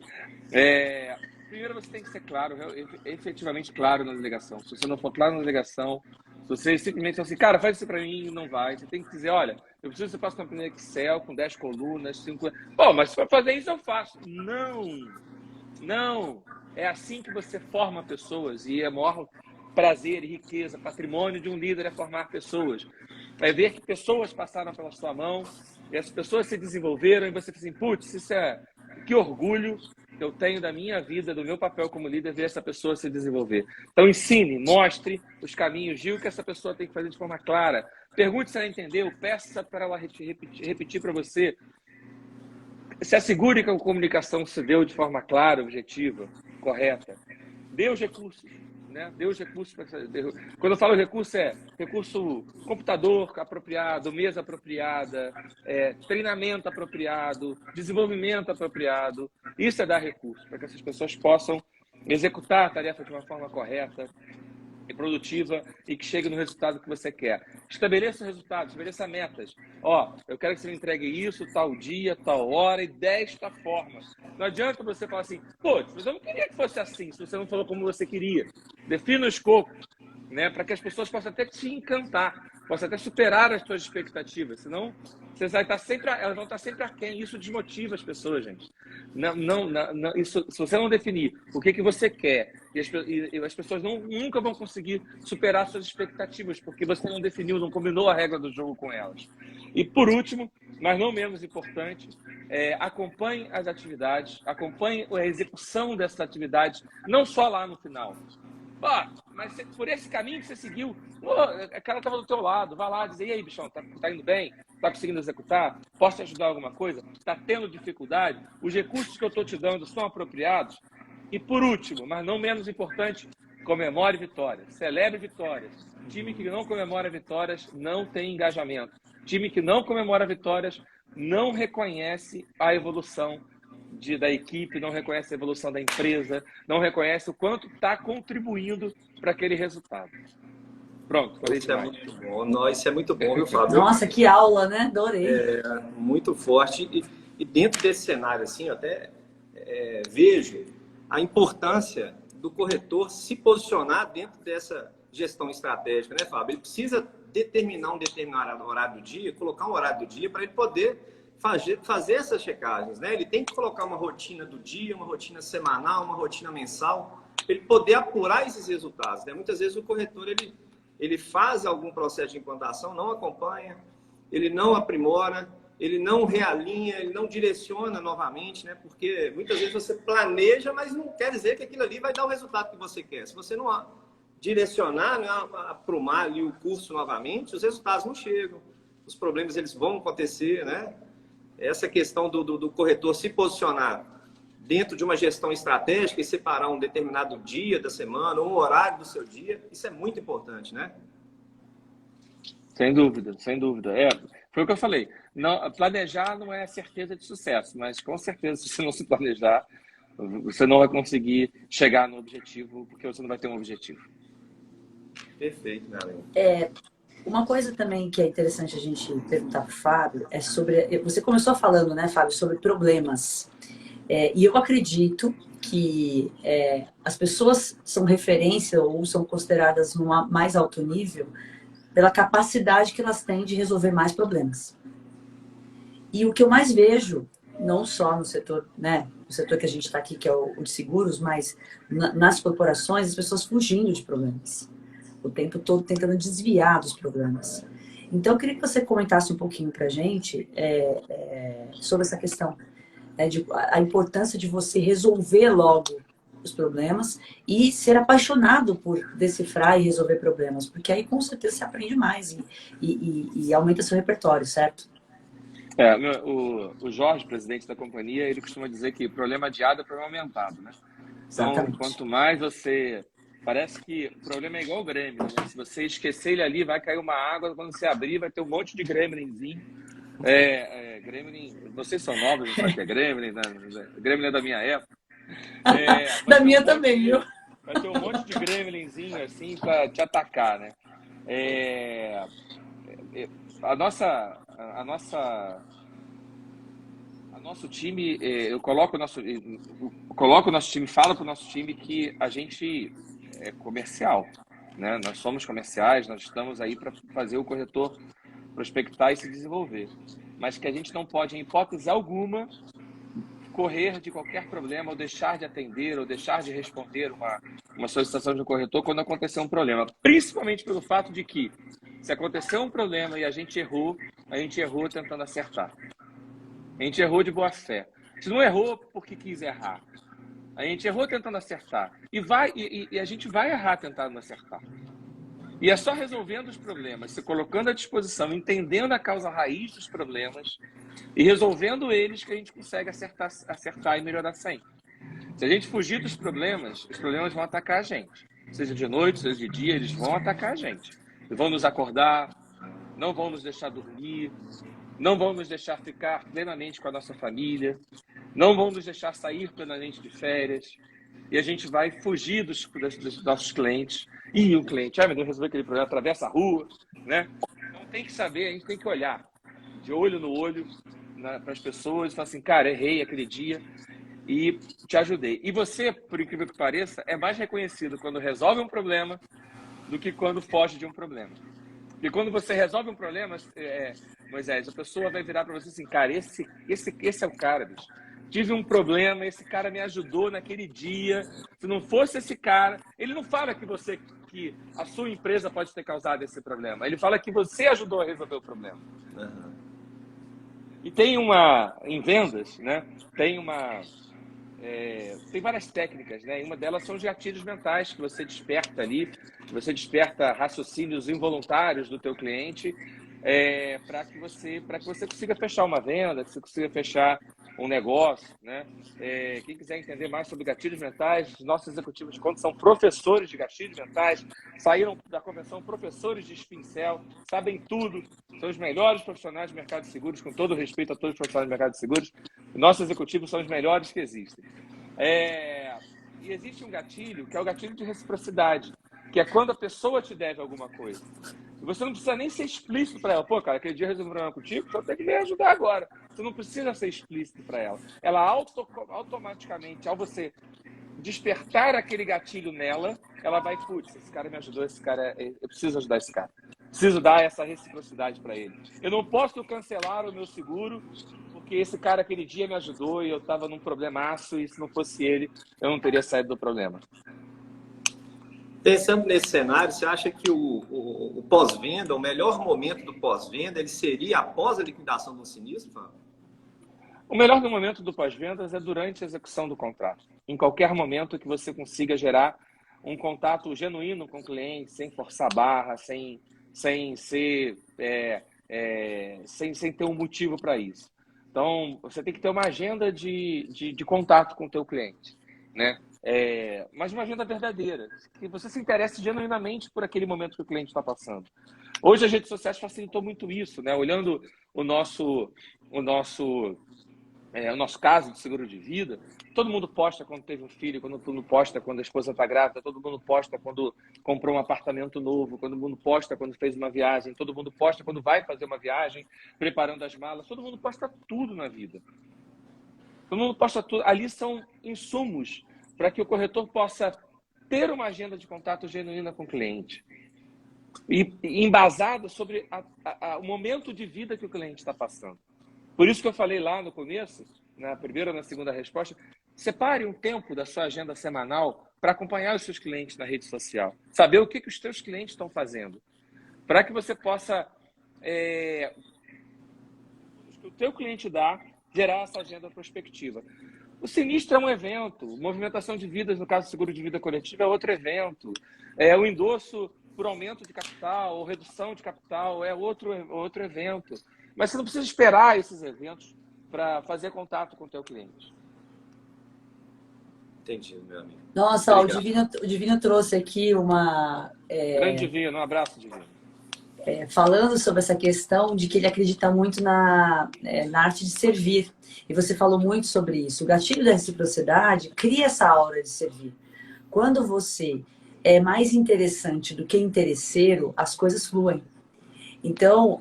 Primeiro você tem que ser claro, efetivamente claro na delegação. Se você não for claro na delegação, se você simplesmente fala assim, cara, faz isso para mim, não vai. Você tem que dizer, olha, eu preciso que você faça uma planilha Excel com 10 colunas, 5... Bom, mas se for fazer isso, eu faço. Não! É assim que você forma pessoas, e a maior prazer e riqueza, patrimônio de um líder é formar pessoas. É ver que pessoas passaram pela sua mão, e as pessoas se desenvolveram, e você fica assim, putz, que orgulho que eu tenho da minha vida, do meu papel como líder, ver essa pessoa se desenvolver. Então, ensine, mostre os caminhos, diga o que essa pessoa tem que fazer de forma clara. Pergunte se ela entendeu, peça para ela repetir para você. Se assegure que a comunicação se deu de forma clara, objetiva, correta. Dê os recursos, né? Dê os recursos. Quando eu falo recurso, é recurso computador apropriado, mesa apropriada, treinamento apropriado, desenvolvimento apropriado. Isso é dar recursos, para que essas pessoas possam executar a tarefa de uma forma correta e produtiva e que chegue no resultado que você quer. Estabeleça resultados, estabeleça metas. Eu quero que você me entregue isso, tal dia, tal hora e desta forma. Não adianta você falar assim, mas eu não queria que fosse assim, se você não falou como você queria. Defina o escopo, né, para que as pessoas possam até te encantar, possam até superar as suas expectativas, senão elas vão estar sempre aquém. Isso desmotiva as pessoas, gente. Isso, se você não definir o que você quer, e as pessoas nunca vão conseguir superar suas expectativas, porque você não definiu, não combinou a regra do jogo com elas. E por último, mas não menos importante, acompanhe as atividades, acompanhe a execução dessas atividades, não só lá no final. Mas por esse caminho que você seguiu, a cara estava do teu lado, vai lá dizer, e aí, bichão, tá indo bem? Tá conseguindo executar? Posso te ajudar em alguma coisa? Tá tendo dificuldade? Os recursos que eu estou te dando são apropriados? E por último, mas não menos importante, comemore vitórias, celebre vitórias. Time que não comemora vitórias não tem engajamento. Time que não comemora vitórias não reconhece a evolução da equipe, não reconhece a evolução da empresa, não reconhece o quanto está contribuindo para aquele resultado. Pronto, falei Isso é demais. muito bom. Isso é muito bom, viu, Fábio? Nossa, que aula, né? Adorei. Muito forte. E dentro desse cenário, assim, eu até vejo a importância do corretor se posicionar dentro dessa gestão estratégica, né, Fábio? Ele precisa determinar um determinado horário do dia, colocar um horário do dia para ele poder fazer essas checagens, né? Ele tem que colocar uma rotina do dia, uma rotina semanal, uma rotina mensal, para ele poder apurar esses resultados, né? Muitas vezes o corretor, ele faz algum processo de implantação, não acompanha, ele não aprimora, ele não realinha, ele não direciona novamente, né? Porque muitas vezes você planeja, mas não quer dizer que aquilo ali vai dar o resultado que você quer. Se você não direcionar, não aprumar ali o curso novamente, os resultados não chegam, os problemas eles vão acontecer, né? Essa questão do corretor se posicionar dentro de uma gestão estratégica e separar um determinado dia da semana, um horário do seu dia, isso é muito importante, né? Sem dúvida, sem dúvida. Foi o que eu falei. Planejar não é certeza de sucesso, mas com certeza, se você não se planejar, você não vai conseguir chegar no objetivo, porque você não vai ter um objetivo. Perfeito, galera. Uma coisa também que é interessante a gente perguntar para o Fábio é sobre... Você começou falando, né, Fábio, sobre problemas. E eu acredito que as pessoas são referência ou são consideradas num mais alto nível pela capacidade que elas têm de resolver mais problemas. E o que eu mais vejo, não só no setor, né, no setor que a gente está aqui, que é o de seguros, mas nas corporações, as pessoas fugindo de problemas. O tempo todo tentando desviar dos problemas. Então, eu queria que você comentasse um pouquinho para a gente sobre essa questão, a importância de você resolver logo os problemas e ser apaixonado por decifrar e resolver problemas, porque aí com certeza você aprende mais e aumenta seu repertório, certo? O Jorge, presidente da companhia, ele costuma dizer que problema adiado é problema aumentado, né? Então, Exatamente. quanto mais você... Parece que o problema é igual o gremlin, né? Se você esquecer ele ali, vai cair uma água, quando você abrir, vai ter um monte de gremlinzinho. Gremlin, vocês são novos, não sabem o que é gremlin, né? Gremlin é da minha época. Da minha também, viu? Vai ter um monte de gremlinzinho assim para te atacar, né? Nosso time, eu coloco o nosso time, falo para o nosso time que a gente é comercial, né? Nós somos comerciais, nós estamos aí para fazer o corretor prospectar e se desenvolver, mas que a gente não pode, em hipótese alguma, correr de qualquer problema, ou deixar de atender, ou deixar de responder uma solicitação de um corretor quando acontecer um problema. Principalmente pelo fato de que, se aconteceu um problema e a gente errou tentando acertar. A gente errou de boa fé. A gente não errou porque quis errar. A gente errou tentando acertar. E a gente vai errar tentando acertar. E é só resolvendo os problemas, se colocando à disposição, entendendo a causa raiz dos problemas e resolvendo eles que a gente consegue acertar e melhorar sempre. Se a gente fugir dos problemas, os problemas vão atacar a gente. Seja de noite, seja de dia, eles vão atacar a gente. Eles vão nos acordar, não vão nos deixar dormir, não vão nos deixar ficar plenamente com a nossa família, não vão nos deixar sair plenamente de férias. E a gente vai fugir dos nossos clientes. E o cliente, meu Deus, resolveu aquele problema, atravessa a rua, né? Então tem que saber, a gente tem que olhar de olho no olho para as pessoas e falar assim, cara, errei aquele dia e te ajudei. E você, por incrível que pareça, é mais reconhecido quando resolve um problema do que quando foge de um problema. E quando você resolve um problema, Moisés, a pessoa vai virar para você assim, cara, esse é o cara, bicho. Tive um problema, esse cara me ajudou naquele dia. Se não fosse esse cara, ele não fala que a sua empresa pode ter causado esse problema. Ele fala que você ajudou a resolver o problema. Uhum. E tem em vendas, né? Tem várias técnicas, né? E uma delas são os gatilhos mentais que você desperta ali, você desperta raciocínios involuntários do teu cliente, para que você consiga fechar uma venda, que você consiga fechar um negócio, né? Quem quiser entender mais sobre gatilhos mentais, os nossos executivos de conta são professores de gatilhos mentais, saíram da convenção professores de Spincel, sabem tudo, são os melhores profissionais de mercado de seguros, com todo respeito a todos os profissionais de mercado de seguros, nossos executivos são os melhores que existem. E existe um gatilho, que é o gatilho de reciprocidade, que é quando a pessoa te deve alguma coisa. E você não precisa nem ser explícito para ela. Pô, cara, aquele dia eu resolvi um problema contigo, só tem que me ajudar agora. Você não precisa ser explícito para ela. Ela automaticamente, ao você despertar aquele gatilho nela, ela vai, putz, esse cara me ajudou, eu preciso ajudar esse cara. Preciso dar essa reciprocidade para ele. Eu não posso cancelar o meu seguro, porque esse cara aquele dia me ajudou e eu estava num problemaço, e se não fosse ele, eu não teria saído do problema. Pensando nesse cenário, você acha que o pós-venda, o melhor momento do pós-venda, ele seria após a liquidação do sinistro, Fábio? O melhor momento do pós-vendas é durante a execução do contrato. Em qualquer momento que você consiga gerar um contato genuíno com o cliente, sem forçar a barra, sem ter um motivo para isso. Então, você tem que ter uma agenda de contato com o teu cliente, né? Mas uma agenda verdadeira, que você se interesse genuinamente por aquele momento que o cliente está passando. Hoje as redes sociais facilitou muito isso, né? Olhando o nosso caso de seguro de vida, todo mundo posta quando teve um filho, todo mundo posta quando a esposa está grávida, todo mundo posta quando comprou um apartamento novo, todo mundo posta quando fez uma viagem, todo mundo posta quando vai fazer uma viagem, preparando as malas, todo mundo posta tudo na vida. Todo mundo posta tudo. Ali são insumos para que o corretor possa ter uma agenda de contato genuína com o cliente. E embasado sobre o momento de vida que o cliente está passando. Por isso que eu falei lá no começo, na primeira ou na segunda resposta, separe um tempo da sua agenda semanal para acompanhar os seus clientes na rede social. Saber o que os seus clientes estão fazendo. Para que você possa, o teu cliente dá, gerar essa agenda prospectiva. O sinistro é um evento, movimentação de vidas, no caso do seguro de vida coletivo, é outro evento. O endosso por aumento de capital ou redução de capital é outro evento. Mas você não precisa esperar esses eventos para fazer contato com o teu cliente. Entendi, meu amigo. Nossa, ó, o Divino trouxe aqui uma... Grande Divino, um abraço, Divino. Falando sobre essa questão de que ele acredita muito na arte de servir. E você falou muito sobre isso. O gatilho da reciprocidade cria essa aura de servir. Quando você é mais interessante do que interesseiro, as coisas fluem. Então,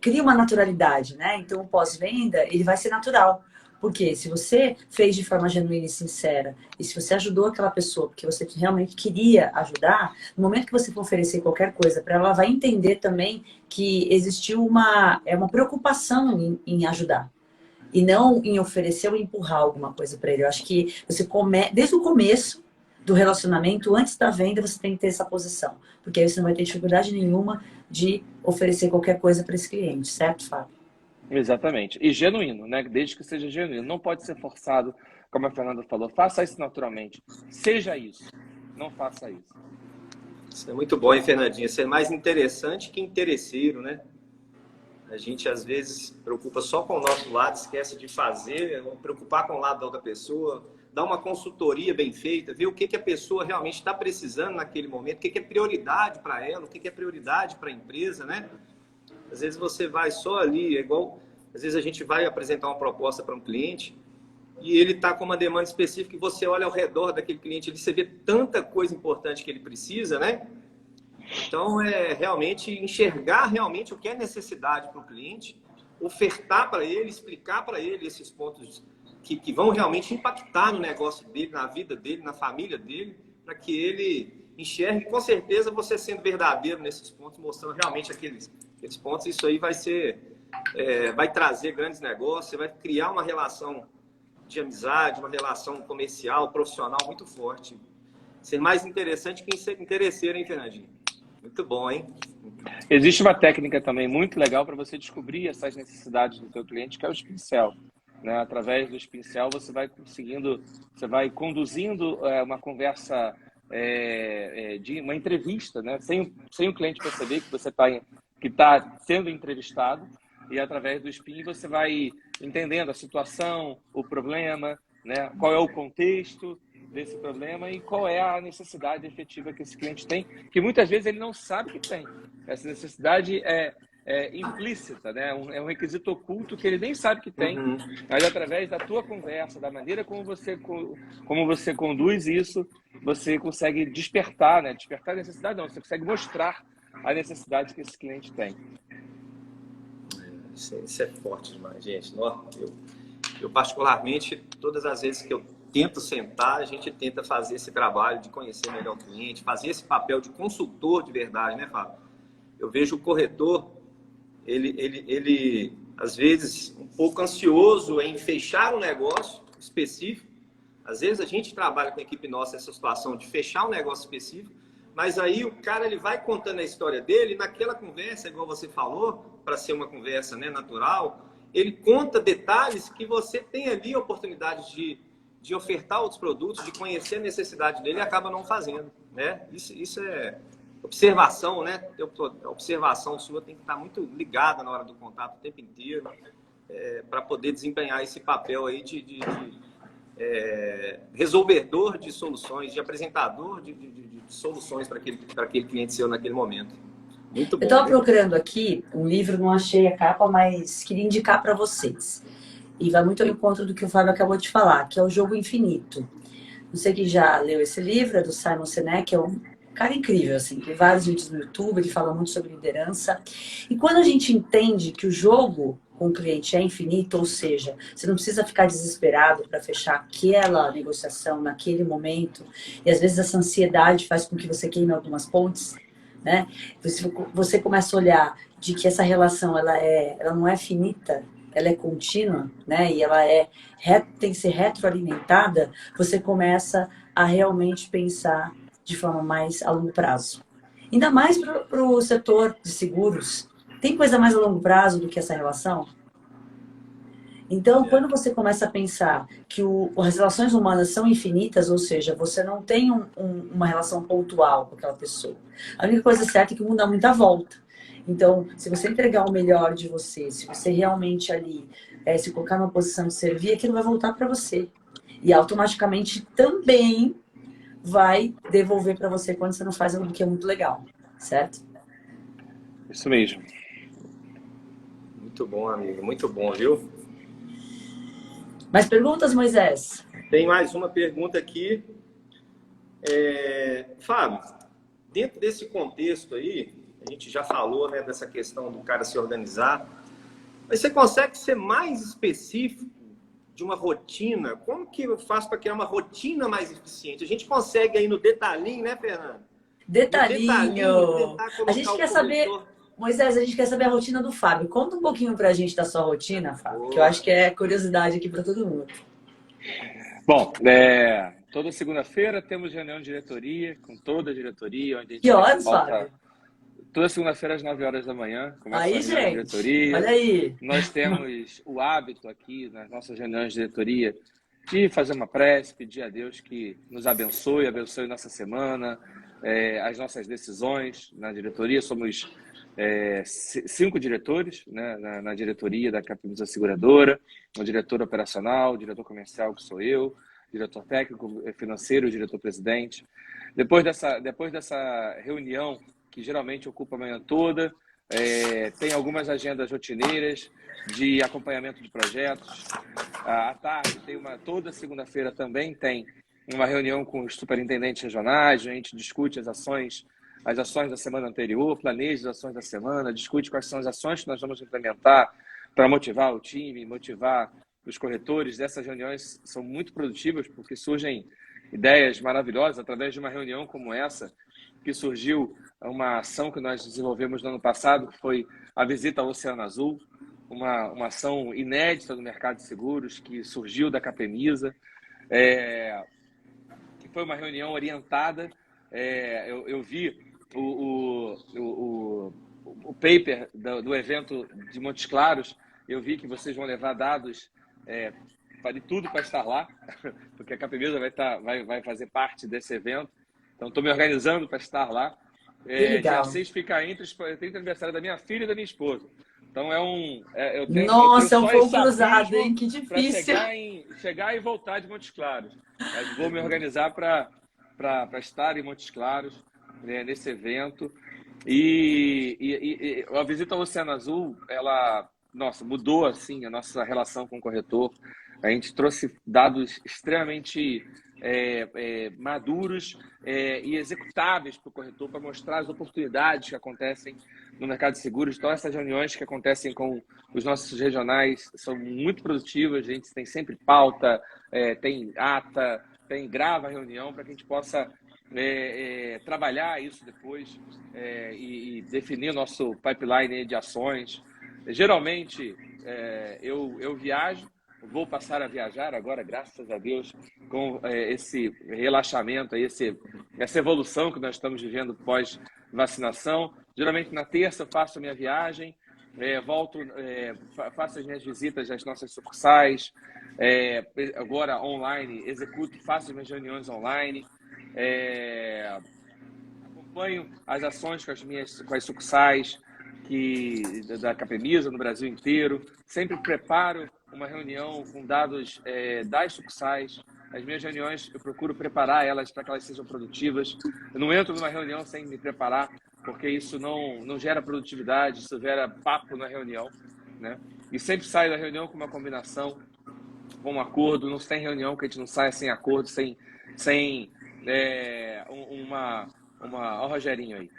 cria uma naturalidade, né? Então, o pós-venda, ele vai ser natural. Porque se você fez de forma genuína e sincera, e se você ajudou aquela pessoa porque você realmente queria ajudar, no momento que você for oferecer qualquer coisa para ela, ela vai entender também que existiu uma preocupação em ajudar. E não em oferecer ou empurrar alguma coisa para ele. Eu acho que você desde o começo do relacionamento, antes da venda, você tem que ter essa posição. Porque aí você não vai ter dificuldade nenhuma de oferecer qualquer coisa para esse cliente, certo, Fábio? Exatamente. E genuíno, né? Desde que seja genuíno. Não pode ser forçado, como a Fernanda falou. Faça isso naturalmente. Seja isso. Não faça isso. Isso é muito bom, hein, Fernandinha? Ser mais interessante que interesseiro, né? A gente, às vezes, preocupa só com o nosso lado, esquece de fazer, preocupar com o lado da outra pessoa, dar uma consultoria bem feita, ver o que a pessoa realmente está precisando naquele momento, o que é prioridade para ela, o que é prioridade para a empresa, né? Às vezes você vai só ali, é igual... Às vezes a gente vai apresentar uma proposta para um cliente e ele está com uma demanda específica e você olha ao redor daquele cliente e você vê tanta coisa importante que ele precisa, né? Então, é realmente enxergar realmente o que é necessidade para o cliente, ofertar para ele, explicar para ele esses pontos que vão realmente impactar no negócio dele, na vida dele, na família dele, para que ele enxergue. Com certeza, você sendo verdadeiro nesses pontos, mostrando realmente aqueles pontos, isso aí vai trazer grandes negócios, você vai criar uma relação de amizade, uma relação comercial, profissional muito forte. Ser mais interessante que ser interesseiro, hein, Fernandinho? Muito bom, hein? Existe uma técnica também muito legal para você descobrir essas necessidades do seu cliente, que é o Spin Sell, né? Através do Spin Sell, você vai conseguindo, você vai conduzindo uma conversa, de uma entrevista, né? Sem o cliente perceber que você está sendo entrevistado, e através do Spin você vai entendendo a situação, o problema, né? Qual é o contexto desse problema e qual é a necessidade efetiva que esse cliente tem, que muitas vezes ele não sabe que tem. Essa necessidade é implícita, né? É um requisito oculto que ele nem sabe que tem, mas através da tua conversa, da maneira como você conduz isso, você consegue despertar, né? Despertar a necessidade não, você consegue mostrar a necessidade que esse cliente tem. Isso é forte demais, gente. Eu particularmente, todas as vezes que eu tento sentar, a gente tenta fazer esse trabalho de conhecer melhor o cliente, fazer esse papel de consultor de verdade, né, Fábio? Eu vejo o corretor, ele às vezes, um pouco ansioso em fechar um negócio específico. Às vezes a gente trabalha com a equipe nossa essa situação de fechar um negócio específico, mas aí o cara ele vai contando a história dele, e naquela conversa, igual você falou, para ser uma conversa, né, natural, ele conta detalhes que você tem ali a oportunidade de ofertar outros produtos, de conhecer a necessidade dele e acaba não fazendo, né? Isso é observação, né? A observação sua tem que estar muito ligada na hora do contato o tempo inteiro, para poder desempenhar esse papel aí de resolvedor de soluções, de apresentador de soluções para aquele cliente seu naquele momento. Muito bom. Eu estava procurando aqui um livro, não achei a capa, mas queria indicar para vocês. E vai muito ao encontro do que o Fábio acabou de falar, que é o Jogo Infinito. Não sei quem já leu esse livro, é do Simon Sinek, é um cara incrível, assim, tem vários vídeos no YouTube, ele fala muito sobre liderança. E quando a gente entende que o jogo com o cliente é infinito, ou seja, você não precisa ficar desesperado para fechar aquela negociação naquele momento, e às vezes essa ansiedade faz com que você queime algumas pontes, né? Você começa a olhar de que essa relação ela não é finita, ela é contínua, né? E ela tem que ser retroalimentada, você começa a realmente pensar de forma mais a longo prazo. Ainda mais para o setor de seguros. Tem coisa mais a longo prazo do que essa relação? Então, quando você começa a pensar que as relações humanas são infinitas, ou seja, você não tem uma relação pontual com aquela pessoa. A única coisa certa é que o mundo dá muita volta. Então, se você entregar o melhor de você, se você realmente ali se colocar numa posição de servir, aquilo vai voltar para você. E automaticamente também vai devolver para você quando você não faz algo que é muito legal, certo? Isso mesmo. Muito bom, amigo. Muito bom, viu? Mais perguntas, Moisés? Tem mais uma pergunta aqui. Fábio, dentro desse contexto aí, a gente já falou, né, dessa questão do cara se organizar, mas você consegue ser mais específico de uma rotina? Como que eu faço para criar uma rotina mais eficiente? A gente consegue aí no detalhinho, né, Fernando? Detalhinho. A gente quer saber Moisés, a gente quer saber a rotina do Fábio. Conta um pouquinho pra gente da sua rotina, Fábio, que eu acho que é curiosidade aqui para todo mundo. Bom, toda segunda-feira temos reunião de diretoria, com toda a diretoria, onde a gente Que horas, volta Fábio? toda segunda-feira às 9 horas da manhã, começa a Aí, reunião de gente, diretoria. olha aí. Nós temos o hábito aqui nas nossas reuniões de diretoria de fazer uma prece, pedir a Deus que nos abençoe nossa semana, as nossas decisões na diretoria. Somos 5 diretores, né, na diretoria da Capemisa Seguradora, o diretor operacional, o diretor comercial, que sou eu, diretor técnico, financeiro, diretor-presidente. Depois dessa reunião, que geralmente ocupa a manhã toda, tem algumas agendas rotineiras de acompanhamento de projetos. À tarde, toda segunda-feira também tem uma reunião com os superintendentes regionais, a gente discute as ações da semana anterior, planeja as ações da semana, discute quais são as ações que nós vamos implementar para motivar o time, motivar os corretores. Essas reuniões são muito produtivas porque surgem ideias maravilhosas através de uma reunião como essa, que surgiu uma ação que nós desenvolvemos no ano passado, que foi a visita ao Oceano Azul, uma ação inédita no mercado de seguros, que surgiu da Capemisa, que foi uma reunião orientada. Eu vi o paper do evento de Montes Claros, eu vi que vocês vão levar dados, de tudo para estar lá, porque a Capemisa vai fazer parte desse evento. Então, estou me organizando para estar lá. Dia 6 fica entre o aniversário da minha filha e da minha esposa. Então, Nossa, é um fogo cruzado, hein? Que difícil. Chegar e voltar de Montes Claros. Mas vou me organizar para estar em Montes Claros, nesse evento. E a visita ao Oceano Azul, ela, mudou assim, a nossa relação com o corretor. A gente trouxe dados extremamente maduros e executáveis para o corretor, para mostrar as oportunidades que acontecem no mercado de seguros. Então, essas reuniões que acontecem com os nossos regionais são muito produtivas. A gente tem sempre pauta, tem ata, grava a reunião para que a gente possa trabalhar isso depois e definir o nosso pipeline de ações. Geralmente, eu viajo. Vou passar a viajar agora, graças a Deus, com esse relaxamento, essa evolução que nós estamos vivendo pós-vacinação. Geralmente, na terça, eu faço a minha viagem, volto, faço as minhas visitas às nossas sucursais, agora online, faço as minhas reuniões online, acompanho as ações com as sucursais da Capemisa no Brasil inteiro, sempre preparo uma reunião com dados das sucursais. As minhas reuniões, eu procuro preparar elas para que elas sejam produtivas. Eu não entro numa reunião sem me preparar, porque isso não gera produtividade, isso gera papo na reunião, né? E sempre saio da reunião com uma combinação, com um acordo. Não tem reunião que a gente não saia sem acordo, sem ó, o Rogerinho aí.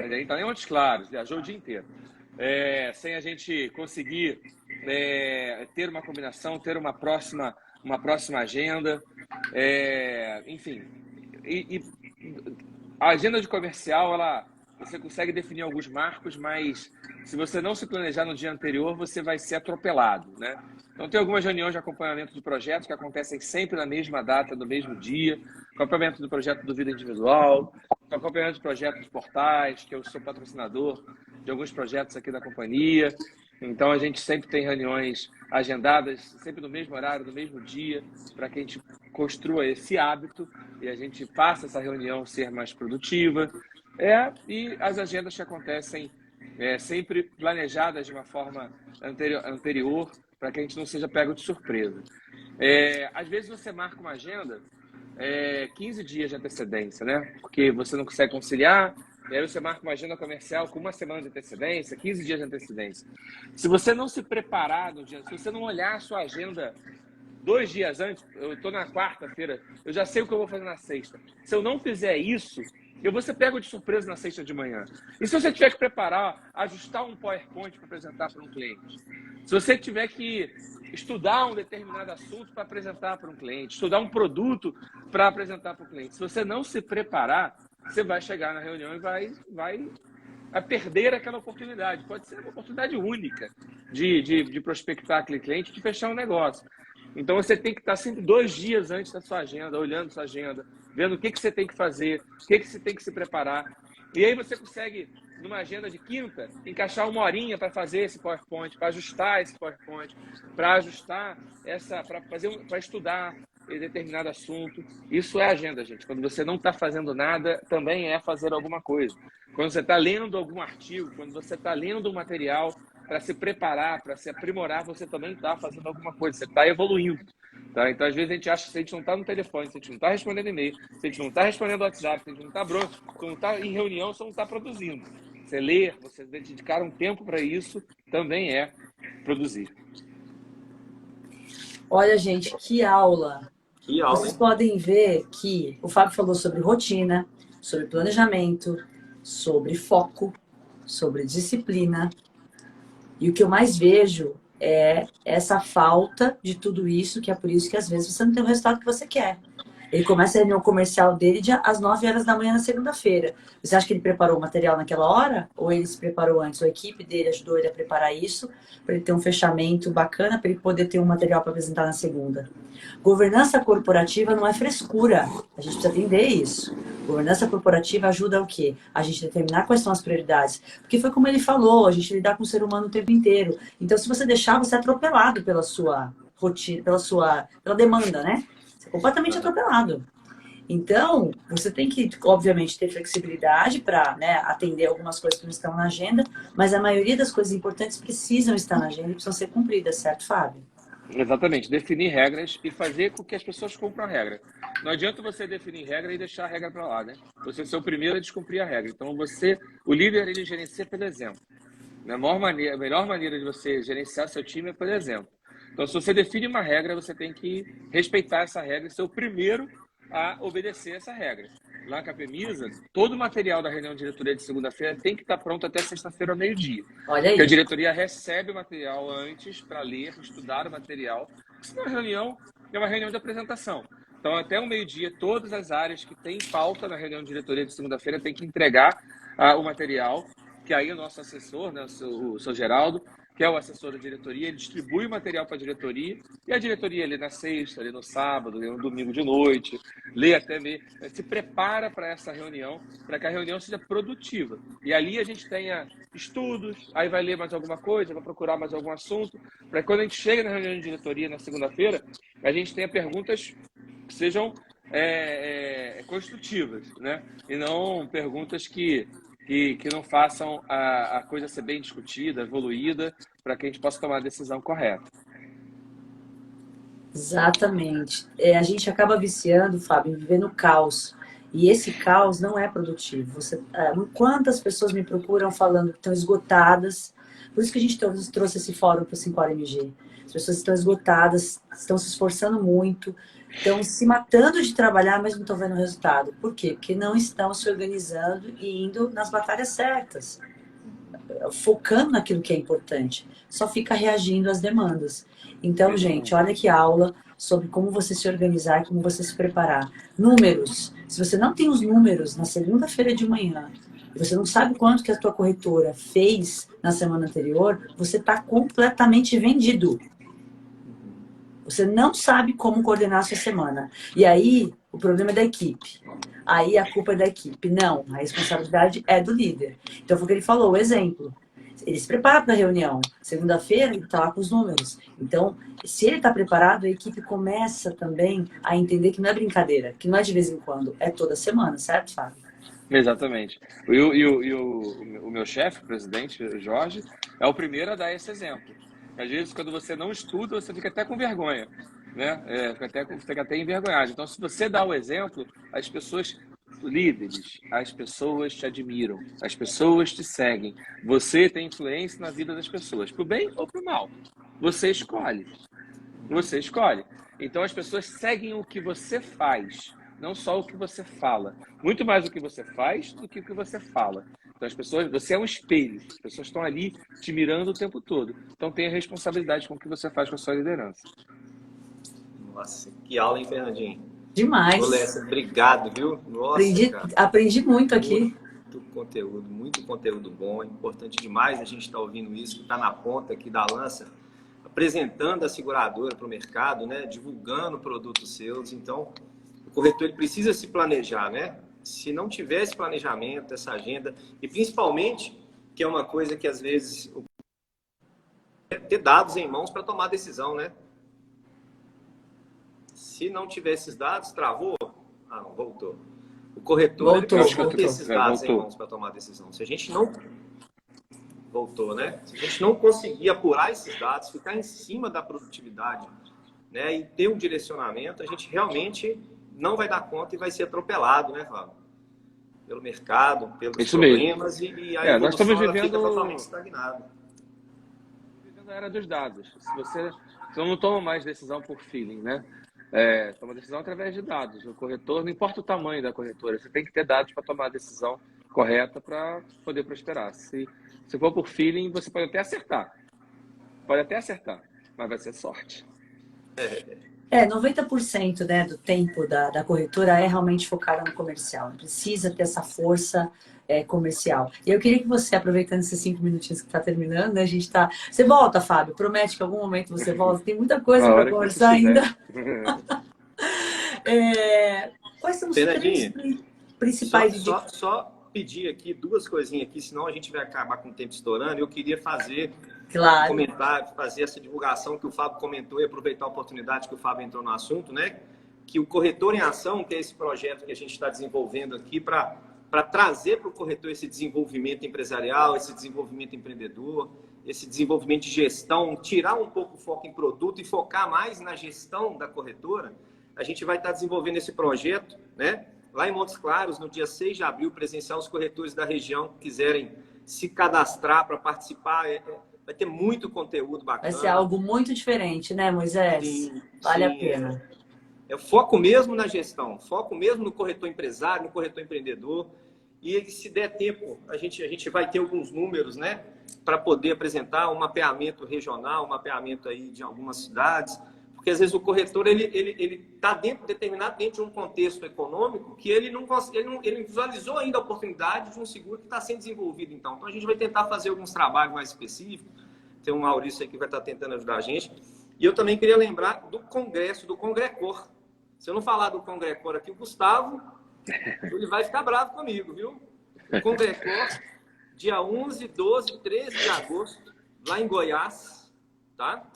Ele tá em Montes Claros, viajou o dia inteiro. Sem a gente conseguir ter uma combinação, ter uma próxima agenda, enfim. E a agenda de comercial, você consegue definir alguns marcos, mas se você não se planejar no dia anterior, você vai ser atropelado, né? Então, tem algumas reuniões de acompanhamento de projetos que acontecem sempre na mesma data, no mesmo dia. Acompanhamento do projeto do Vida Individual, acompanhamento de projetos de portais, que eu sou patrocinador de alguns projetos aqui da companhia. Então, a gente sempre tem reuniões agendadas, sempre no mesmo horário, no mesmo dia, para que a gente construa esse hábito e a gente faça essa reunião ser mais produtiva. E as agendas que acontecem sempre planejadas de uma forma anterior, para que a gente não seja pego de surpresa. Às vezes você marca uma agenda 15 dias de antecedência, né? Porque você não consegue conciliar, e aí você marca uma agenda comercial com uma semana de antecedência, 15 dias de antecedência. Se você não se preparar no dia, se você não olhar a sua agenda 2 dias antes, eu estou na quarta-feira, eu já sei o que eu vou fazer na sexta. Se eu não fizer isso, eu vou ser pego de surpresa na sexta de manhã. E se você tiver que preparar, ajustar um PowerPoint para apresentar para um cliente? Se você tiver que estudar um determinado assunto para apresentar para um cliente, estudar um produto para apresentar para o cliente, se você não se preparar, você vai chegar na reunião e vai a perder aquela oportunidade. Pode ser uma oportunidade única de prospectar aquele cliente, de fechar um negócio. Então, você tem que estar sempre 2 dias antes da sua agenda, olhando sua agenda, vendo o que você tem que fazer, o que você tem que se preparar. E aí você consegue, numa agenda de quinta, encaixar 1 horinha para fazer esse PowerPoint, para ajustar esse PowerPoint, para ajustar para estudar determinado assunto. Isso é agenda, gente. Quando você não está fazendo nada, também é fazer alguma coisa. Quando você está lendo algum artigo, quando você está lendo um material para se preparar, para se aprimorar, você também está fazendo alguma coisa, você está evoluindo. Tá? Então, às vezes, a gente acha que se a gente não está no telefone, se a gente não está respondendo e-mail, se a gente não está respondendo WhatsApp, se a gente não está pronto, se não está em reunião, você não está produzindo. Você ler, você dedicar um tempo para isso, também é produzir. Olha, gente, que aula! Que aula, Vocês hein? podem ver que o Fábio falou sobre rotina, sobre planejamento, sobre foco, sobre disciplina. E o que eu mais vejo é essa falta de tudo isso, que é por isso que às vezes você não tem o resultado que você quer. Ele começa a reunião comercial dele às 9 horas da manhã na segunda-feira. Você acha que ele preparou o material naquela hora? Ou ele se preparou antes? Ou a equipe dele ajudou ele a preparar isso? Para ele ter um fechamento bacana, para ele poder ter um material para apresentar na segunda. Governança corporativa não é frescura. A gente precisa entender isso. Governança corporativa ajuda o quê? A gente determinar quais são as prioridades. Porque foi como ele falou, a gente lidar com o ser humano o tempo inteiro. Então, se você deixar, você é atropelado pela sua rotina, pela demanda, né? Você é completamente atropelado. Então, você tem que, obviamente, ter flexibilidade para, né, atender algumas coisas que não estão na agenda, mas a maioria das coisas importantes precisam estar na agenda e precisam ser cumpridas, certo, Fábio? Exatamente, definir regras e fazer com que as pessoas cumpram a regra. Não adianta você definir regra e deixar a regra para lá, né? Você ser o primeiro a descumprir a regra. Então, o líder, ele gerencia pelo exemplo. A melhor maneira de você gerenciar seu time é pelo exemplo. Então, se você define uma regra, você tem que respeitar essa regra e ser o primeiro a obedecer essa regra. Lá na Capemisa, todo o material da reunião de diretoria de segunda-feira tem que estar pronto até sexta-feira ao meio-dia. Olha aí. Porque a diretoria recebe o material antes para ler, estudar o material. Senão a reunião é uma reunião de apresentação. Então, até o meio-dia, todas as áreas que têm pauta na reunião de diretoria de segunda-feira têm que entregar o material, que aí o nosso assessor, né, o seu Geraldo, que é o assessor da diretoria, ele distribui o material para a diretoria, e a diretoria lê na sexta, lê no sábado, lê no domingo de noite, lê até se prepara para essa reunião, para que a reunião seja produtiva. E ali a gente tenha estudos, aí vai ler mais alguma coisa, vai procurar mais algum assunto, para que quando a gente chega na reunião de diretoria na segunda-feira, a gente tenha perguntas que sejam construtivas, né? E não perguntas que não façam a coisa ser bem discutida, evoluída, para que a gente possa tomar a decisão correta. Exatamente. A gente acaba viciando, Fábio, em viver no caos. E esse caos não é produtivo. Quantas pessoas me procuram falando que estão esgotadas? Por isso que a gente trouxe esse fórum para o 5HMG. As pessoas estão esgotadas, estão se esforçando muito, estão se matando de trabalhar, mas não estão vendo o resultado. Por quê? Porque não estão se organizando e indo nas batalhas certas, focando naquilo que é importante. Só fica reagindo às demandas. Então, gente, olha que aula sobre como você se organizar e como você se preparar. Números. Se você não tem os números na segunda-feira de manhã, e você não sabe quanto que a tua corretora fez na semana anterior, você está completamente vendido. Você não sabe como coordenar a sua semana. E aí, o problema é da equipe. Aí, a culpa é da equipe. Não, a responsabilidade é do líder. Então, foi o que ele falou, o exemplo. Ele se prepara para a reunião. Segunda-feira, ele está lá com os números. Então, se ele está preparado, a equipe começa também a entender que não é brincadeira, que não é de vez em quando, é toda semana, certo, Fábio? Exatamente. O meu chefe, o presidente, o Jorge, é o primeiro a dar esse exemplo. Às vezes, quando você não estuda, você fica até com vergonha, né? Fica até envergonhado. Então, se você dá o exemplo, as pessoas, líderes, as pessoas te admiram, as pessoas te seguem. Você tem influência na vida das pessoas, pro bem ou pro mal. Você escolhe. Você escolhe. Então, as pessoas seguem o que você faz, não só o que você fala. Muito mais o que você faz do que o que você fala. Então, você é um espelho. As pessoas estão ali te mirando o tempo todo. Então, tenha responsabilidade com o que você faz com a sua liderança. Nossa, que aula, hein, Fernandinho? Demais. Ô, Lécia, obrigado, viu? Nossa, Aprendi muito aqui. muito conteúdo bom. É importante demais a gente estar ouvindo isso, que está na ponta aqui da lança, apresentando a seguradora para o mercado, né? Divulgando produtos seus. Então, o corretor ele precisa se planejar, né? Se não tiver esse planejamento, essa agenda, e principalmente, que é uma coisa que às vezes ter dados em mãos para tomar decisão, né? Se não tiver esses dados, travou? Ah, não, voltou. O corretor ele precisa ter esses dados em mãos para tomar decisão. Se a gente não... Voltou, né? Se a gente não conseguir apurar esses dados, ficar em cima da produtividade, né, e ter um direcionamento, a gente realmente não vai dar conta e vai ser atropelado, né, Fábio? Pelo mercado, pelos problemas, e a evolução nós estamos vivendo... fica totalmente estagnada. Vivendo a era dos dados. Você não toma mais decisão por feeling, né? Toma decisão através de dados. O corretor, não importa o tamanho da corretora, você tem que ter dados para tomar a decisão correta para poder prosperar. Se for por feeling, você pode até acertar. Mas vai ser sorte. 90%, né, do tempo da corretora é realmente focada no comercial. Precisa ter essa força comercial. E eu queria que você, aproveitando esses 5 minutinhos que está terminando, né, a gente tá... Você volta, Fábio? Promete que em algum momento você volta? Tem muita coisa para conversar ainda. Quais são os três principais... Só pedir aqui 2 coisinhas aqui, senão a gente vai acabar com o tempo estourando. Eu queria fazer... Claro. Comentar, fazer essa divulgação que o Fábio comentou e aproveitar a oportunidade que o Fábio entrou no assunto, né? Que o Corretor em Ação, que é esse projeto que a gente está desenvolvendo aqui para trazer para o corretor esse desenvolvimento empresarial, esse desenvolvimento empreendedor, esse desenvolvimento de gestão, tirar um pouco o foco em produto e focar mais na gestão da corretora. A gente vai estar desenvolvendo esse projeto, né? Lá em Montes Claros, no dia 6 de abril, presencial, os corretores da região que quiserem se cadastrar para participar. Vai ter muito conteúdo bacana. Vai ser algo muito diferente, né, Moisés? Sim, vale a pena. É foco mesmo na gestão, foco mesmo no corretor empresário, no corretor empreendedor. E se der tempo, a gente vai ter alguns números, né, para poder apresentar um mapeamento regional, um mapeamento aí de algumas cidades. Porque às vezes o corretor ele está determinado dentro de um contexto econômico que ele não visualizou ainda a oportunidade de um seguro que está sendo desenvolvido. Então a gente vai tentar fazer alguns trabalhos mais específicos. Tem um Maurício aí que vai estar tentando ajudar a gente. E eu também queria lembrar do congresso, do Congrecor. Se eu não falar do Congrecor aqui, o Gustavo, ele vai ficar bravo comigo, viu? O Congrecor, dia 11, 12, 13 de agosto, lá em Goiás, tá?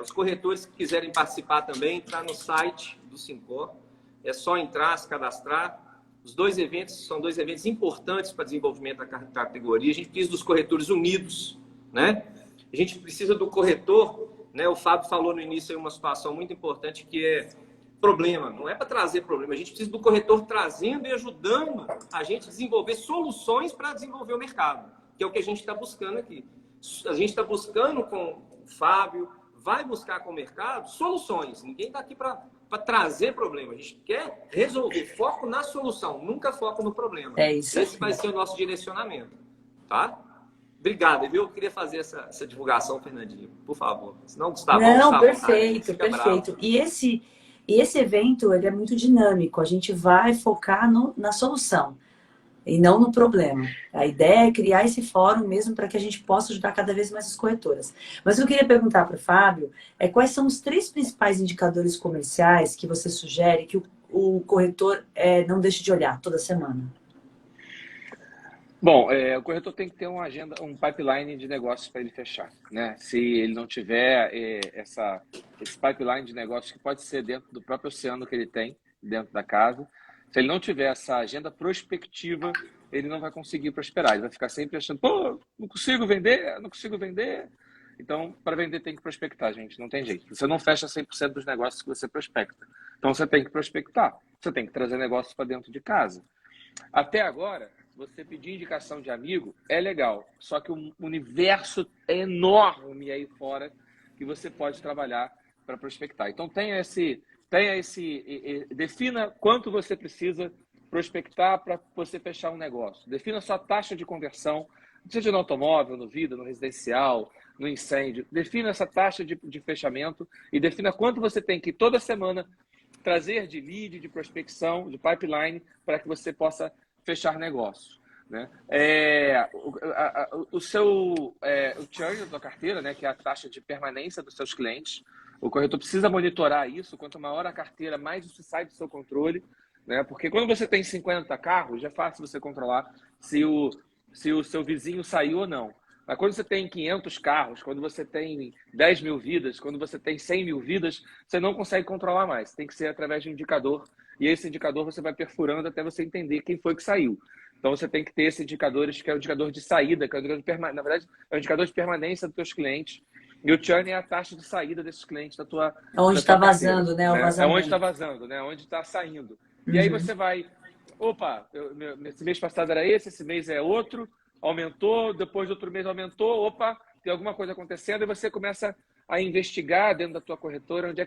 Os corretores que quiserem participar também, entrar no site do Sincor. É só entrar, se cadastrar. Os 2 eventos são 2 eventos importantes para o desenvolvimento da categoria. A gente precisa dos corretores unidos, né? A gente precisa do corretor, né? O Fábio falou no início aí uma situação muito importante que é problema. Não é para trazer problema. A gente precisa do corretor trazendo e ajudando a gente a desenvolver soluções para desenvolver o mercado, que é o que a gente está buscando aqui. A gente está buscando com o Fábio, vai buscar com o mercado soluções. Ninguém está aqui para trazer problema. A gente quer resolver. Foco na solução, nunca foco no problema. É isso. Esse vai ser o nosso direcionamento. Tá? Obrigado, viu? Eu queria fazer essa divulgação, Fernandinho, por favor. Senão, Gustavo... Não, perfeito, perfeito. E esse evento, ele é muito dinâmico. A gente vai focar na solução e não no problema. A ideia é criar esse fórum mesmo para que a gente possa ajudar cada vez mais as corretoras. Mas eu queria perguntar para o Fábio, quais são os 3 principais indicadores comerciais que você sugere que o corretor não deixe de olhar toda semana? Bom, o corretor tem que ter uma agenda, um pipeline de negócios para ele fechar, né? Se ele não tiver esse pipeline de negócios, que pode ser dentro do próprio oceano que ele tem, dentro da casa, se ele não tiver essa agenda prospectiva, ele não vai conseguir prosperar. Ele vai ficar sempre achando, pô, não consigo vender. Então, para vender tem que prospectar, gente. Não tem jeito. Você não fecha 100% dos negócios que você prospecta. Então, você tem que prospectar. Você tem que trazer negócios para dentro de casa. Até agora, você pedir indicação de amigo é legal. Só que o universo é enorme aí fora que você pode trabalhar para prospectar. Então, defina quanto você precisa prospectar para você fechar um negócio. Defina a sua taxa de conversão, seja no automóvel, no vida, no residencial, no incêndio. Defina essa taxa de fechamento e defina quanto você tem que toda semana trazer de lead, de prospecção, de pipeline, para que você possa fechar negócios, né? O churn da tua carteira, né, que é a taxa de permanência dos seus clientes, o corretor precisa monitorar isso. Quanto maior a carteira, mais isso sai do seu controle, né? Porque quando você tem 50 carros, já é fácil você controlar se o seu vizinho saiu ou não. Mas quando você tem 500 carros, quando você tem 10 mil vidas, quando você tem 100 mil vidas, você não consegue controlar mais. Tem que ser através de um indicador. E esse indicador você vai perfurando até você entender quem foi que saiu. Então você tem que ter esses indicadores, que é o indicador de saída, que é o indicador na verdade, é o indicador de permanência dos teus clientes. E o churn é a taxa de saída desses clientes da tua Onde está vazando, né? O vazamento. É onde está vazando, né? Onde está saindo. E aí você vai, opa, esse mês passado era esse mês é outro, aumentou, depois do outro mês aumentou, opa, tem alguma coisa acontecendo, e você começa a investigar dentro da tua corretora onde é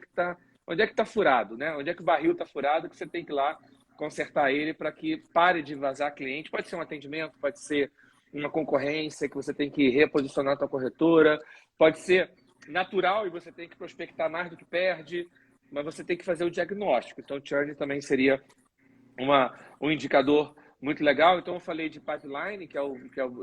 que tá furado, né? Onde é que o barril está furado, que você tem que ir lá consertar ele para que pare de vazar cliente. Pode ser um atendimento, pode ser uma concorrência que você tem que reposicionar a tua corretora, pode ser natural e você tem que prospectar mais do que perde, mas você tem que fazer o diagnóstico. Então, o churn também seria um indicador muito legal. Então, eu falei de pipeline, que é a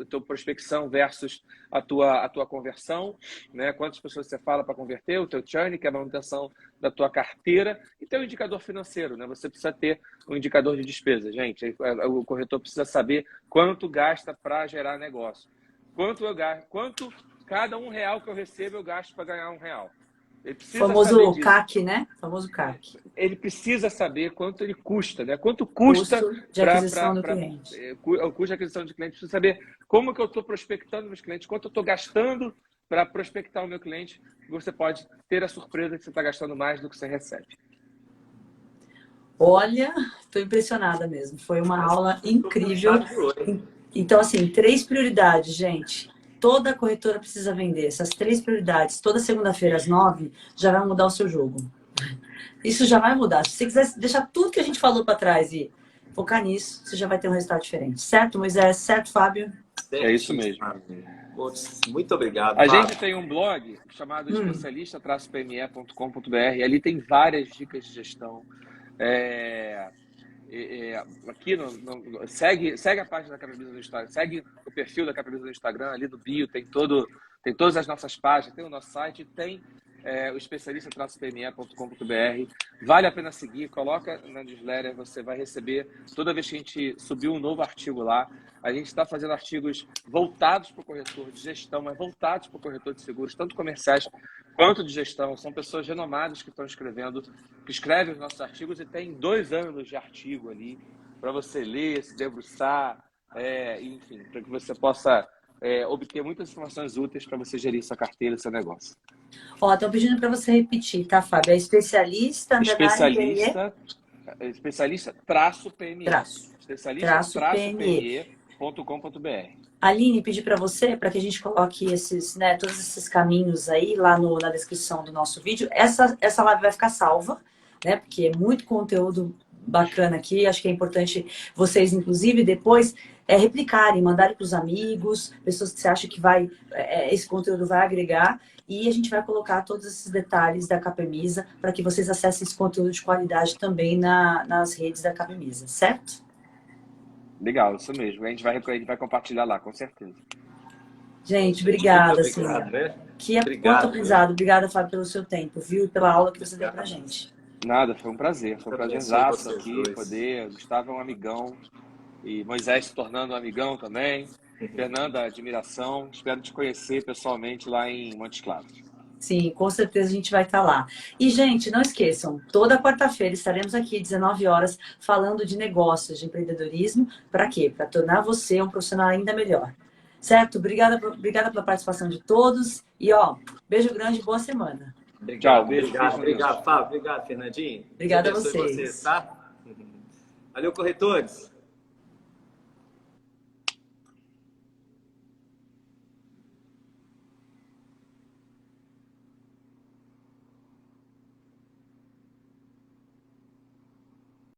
tua prospecção versus a tua conversão, né? Quantas pessoas você fala para converter, o teu churn, que é a manutenção da tua carteira, e tem o indicador financeiro, né? Você precisa ter um indicador de despesa, gente. O corretor precisa saber quanto gasta para gerar negócio. Quanto cada R$1 que eu recebo, eu gasto para ganhar R$1. Ele precisa famoso CAC, né? Famoso CAC. Ele precisa saber quanto ele custa, né? Quanto custa de aquisição do cliente. O custo de aquisição de cliente. Precisa saber como que eu estou prospectando meus clientes, quanto eu estou gastando para prospectar o meu cliente. Você pode ter a surpresa que você está gastando mais do que você recebe. Olha, estou impressionada mesmo. Foi uma aula incrível. Então, assim, 3 prioridades, gente. Toda corretora precisa vender. Essas 3 prioridades, toda segunda-feira às 9, já vai mudar o seu jogo. Isso já vai mudar. Se você quiser deixar tudo que a gente falou para trás e focar nisso, você já vai ter um resultado diferente. Certo, Moisés? Certo, Fábio? É isso mesmo. Muito obrigado. A gente tem um blog chamado especialista-pme.com.br. Ali tem várias dicas de gestão. Aqui segue a página da Capemisa no Instagram, segue o perfil da Capemisa no Instagram, ali no bio tem todas as nossas páginas, tem o nosso site, tem o especialista-pme.com.br. Vale a pena seguir, coloca na newsletter, você vai receber toda vez que a gente subir um novo artigo lá. A gente está fazendo artigos voltados para o corretor de gestão, mas voltados para o corretor de seguros, tanto comerciais quanto de gestão. São pessoas renomadas que estão escrevendo, que escrevem os nossos artigos e tem 2 anos de artigo ali para você ler, se debruçar, enfim, para que você possa obter muitas informações úteis para você gerir sua carteira e seu negócio. Ó, estão pedindo para você repetir, tá, Fábio? É especialista-PME. Especialista-PME. Especialista-PME.com.br. Aline, pedi para você, para que a gente coloque todos esses caminhos aí lá na descrição do nosso vídeo. Essa live vai ficar salva, né? Porque é muito conteúdo bacana aqui. Acho que é importante vocês, inclusive, depois replicarem, mandarem para os amigos, pessoas que você acha que esse conteúdo vai agregar. E a gente vai colocar todos esses detalhes da Capemisa para que vocês acessem esse conteúdo de qualidade também nas redes da Capemisa, certo? Legal, isso mesmo. A gente vai compartilhar lá, com certeza. Gente, obrigada. Muito obrigado, né? Que é muito aprendizado. Obrigada, Fábio, pelo seu tempo, viu? E pela aula que você deu pra gente. Nada, foi um prazer. Foi um prazerzaço aqui poder. Gustavo é um amigão. E Moisés se tornando um amigão também. Fernanda, admiração. Espero te conhecer pessoalmente lá em Montes Claros. Sim, com certeza a gente vai estar lá. E, gente, não esqueçam, toda quarta-feira estaremos aqui, 19 horas, falando de negócios, de empreendedorismo. Para quê? Para tornar você um profissional ainda melhor. Certo? Obrigada pela participação de todos. E, beijo grande e boa semana. Tchau, beijo. Obrigado, Fábio. Obrigado, Fernandinho. Obrigada a vocês. Tá? Valeu, corretores.